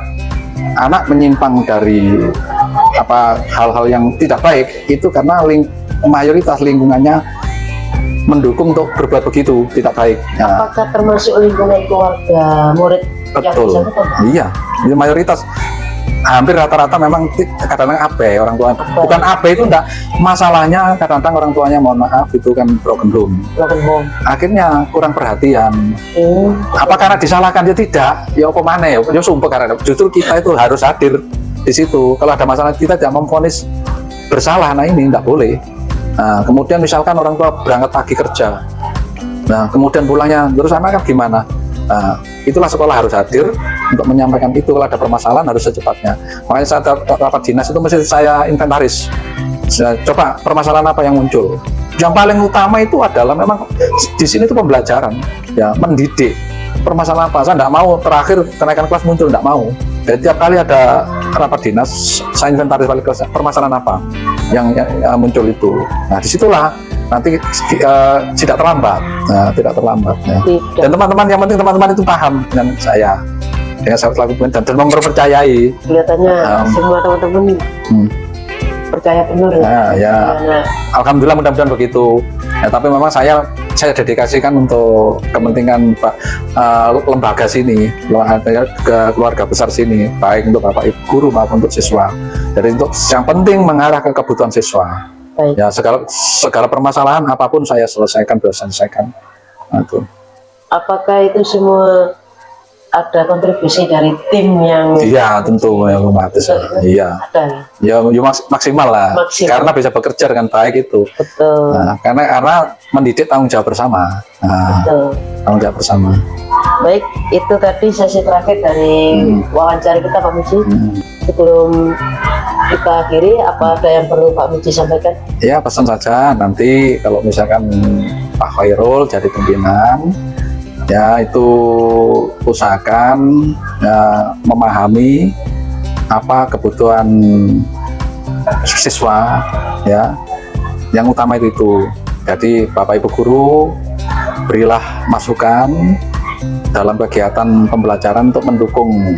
anak menyimpang dari hal-hal yang tidak baik itu karena mayoritas lingkungannya mendukung untuk berbuat begitu tidak baik. Ya. Apakah termasuk lingkungan keluarga murid? Betul. Iya, mayoritas hampir rata-rata memang kadang-kadang abai orang tua. Bukan abai itu enggak, masalahnya kadang-kadang orang tuanya mohon maaf itu kan broken home. Akhirnya kurang perhatian. Apa karena disalahkan? Ya tidak. Ya apa mana ya? Ya sumpah karena justru kita itu harus hadir di situ. Kalau ada masalah kita tidak memvonis bersalah, nah ini enggak boleh. Nah, kemudian misalkan orang tua berangkat pagi kerja. Nah, kemudian pulangnya terus anak kan gimana? Nah, itulah sekolah harus hadir untuk menyampaikan itu. Kalau ada permasalahan harus secepatnya. Makanya saat rapat dinas itu mesti saya inventaris. Saya coba permasalahan apa yang muncul. Yang paling utama itu adalah memang di sini itu pembelajaran, ya mendidik. Permasalahan apa? Saya tidak mau terakhir kenaikan kelas muncul, tidak mau. Jadi tiap kali ada rapat dinas, saya inventaris balik ke permasalahan apa yang muncul itu. Nah, disitulah nanti tidak terlambat, tidak terlambat. Ya. Dan teman-teman, yang penting teman-teman itu paham dengan saya selaku pemimpin dan mempercayai. Kelihatannya semua teman-teman percaya penuh ya. Alhamdulillah, mudah-mudahan begitu. Ya, tapi memang saya dedikasikan untuk kepentingan lembaga sini, ke keluarga besar sini, baik untuk Bapak Ibu guru maupun untuk siswa. Jadi untuk yang penting mengarah ke kebutuhan siswa. Baik. Ya, segala permasalahan apapun saya selesaikan. Nah, itu. Apakah itu semua ada kontribusi dari tim yang Iya, tentu ya, otomatis. Iya. ada? Ya, maksimal lah. Maksimal. Karena bisa bekerja dengan baik itu. Betul. Nah, karena mendidik tanggung jawab bersama. Betul. Tanggung jawab bersama. Baik, itu tadi sesi terakhir dari wawancara kita Pak Muji. Sebelum kita akhiri, apa ada yang perlu Pak Muji sampaikan? Ya, pesan saja nanti kalau misalkan Pak Khairul jadi pimpinan, ya itu usahakan memahami apa kebutuhan siswa, ya yang utama itu. Jadi Bapak Ibu guru berilah masukan dalam kegiatan pembelajaran untuk mendukung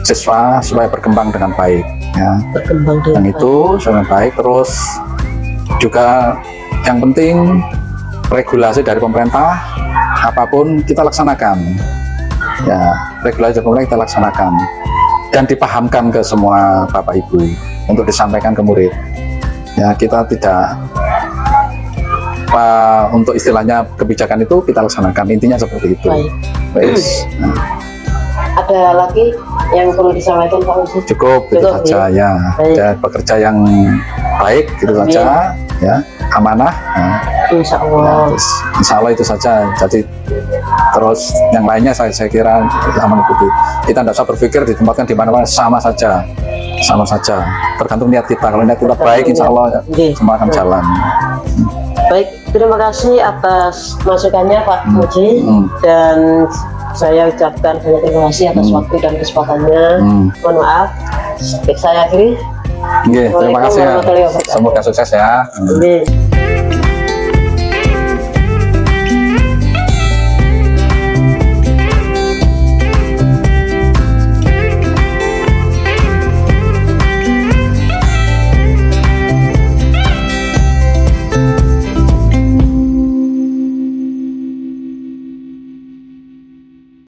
siswa supaya berkembang dengan baik, ya. Berkembang dengan Yang itu sangat baik. Terus juga yang penting regulasi dari pemerintah apapun kita laksanakan, ya regulasi dari pemerintah kita laksanakan dan dipahamkan ke semua Bapak Ibu untuk disampaikan ke murid. Ya, kita tidak untuk istilahnya kebijakan itu kita laksanakan, intinya seperti itu. Baik. Nah, Ada lagi yang perlu disampaikan Pak Muji? cukup itu saja ya. Baik. Ya, bekerja yang baik gitu saja, ya amanah. Nah, Insya ya, Allah. terus insya Allah itu saja. Jadi terus yang lainnya saya kira sama mengikuti. Kita tidak usah berpikir ditempatkan di mana-mana, sama saja, tergantung niat kita. Kalau niat kita baik, insya Allah semua akan jalan. Baik, terima kasih atas masukannya Pak Muji, dan saya ucapkan banyak terima kasih atas waktu dan kesempatannya. Mohon maaf, saya akhiri. Terima kasih ya. Warahmatullahi wabarakatuh. Semoga sukses ya. Amin.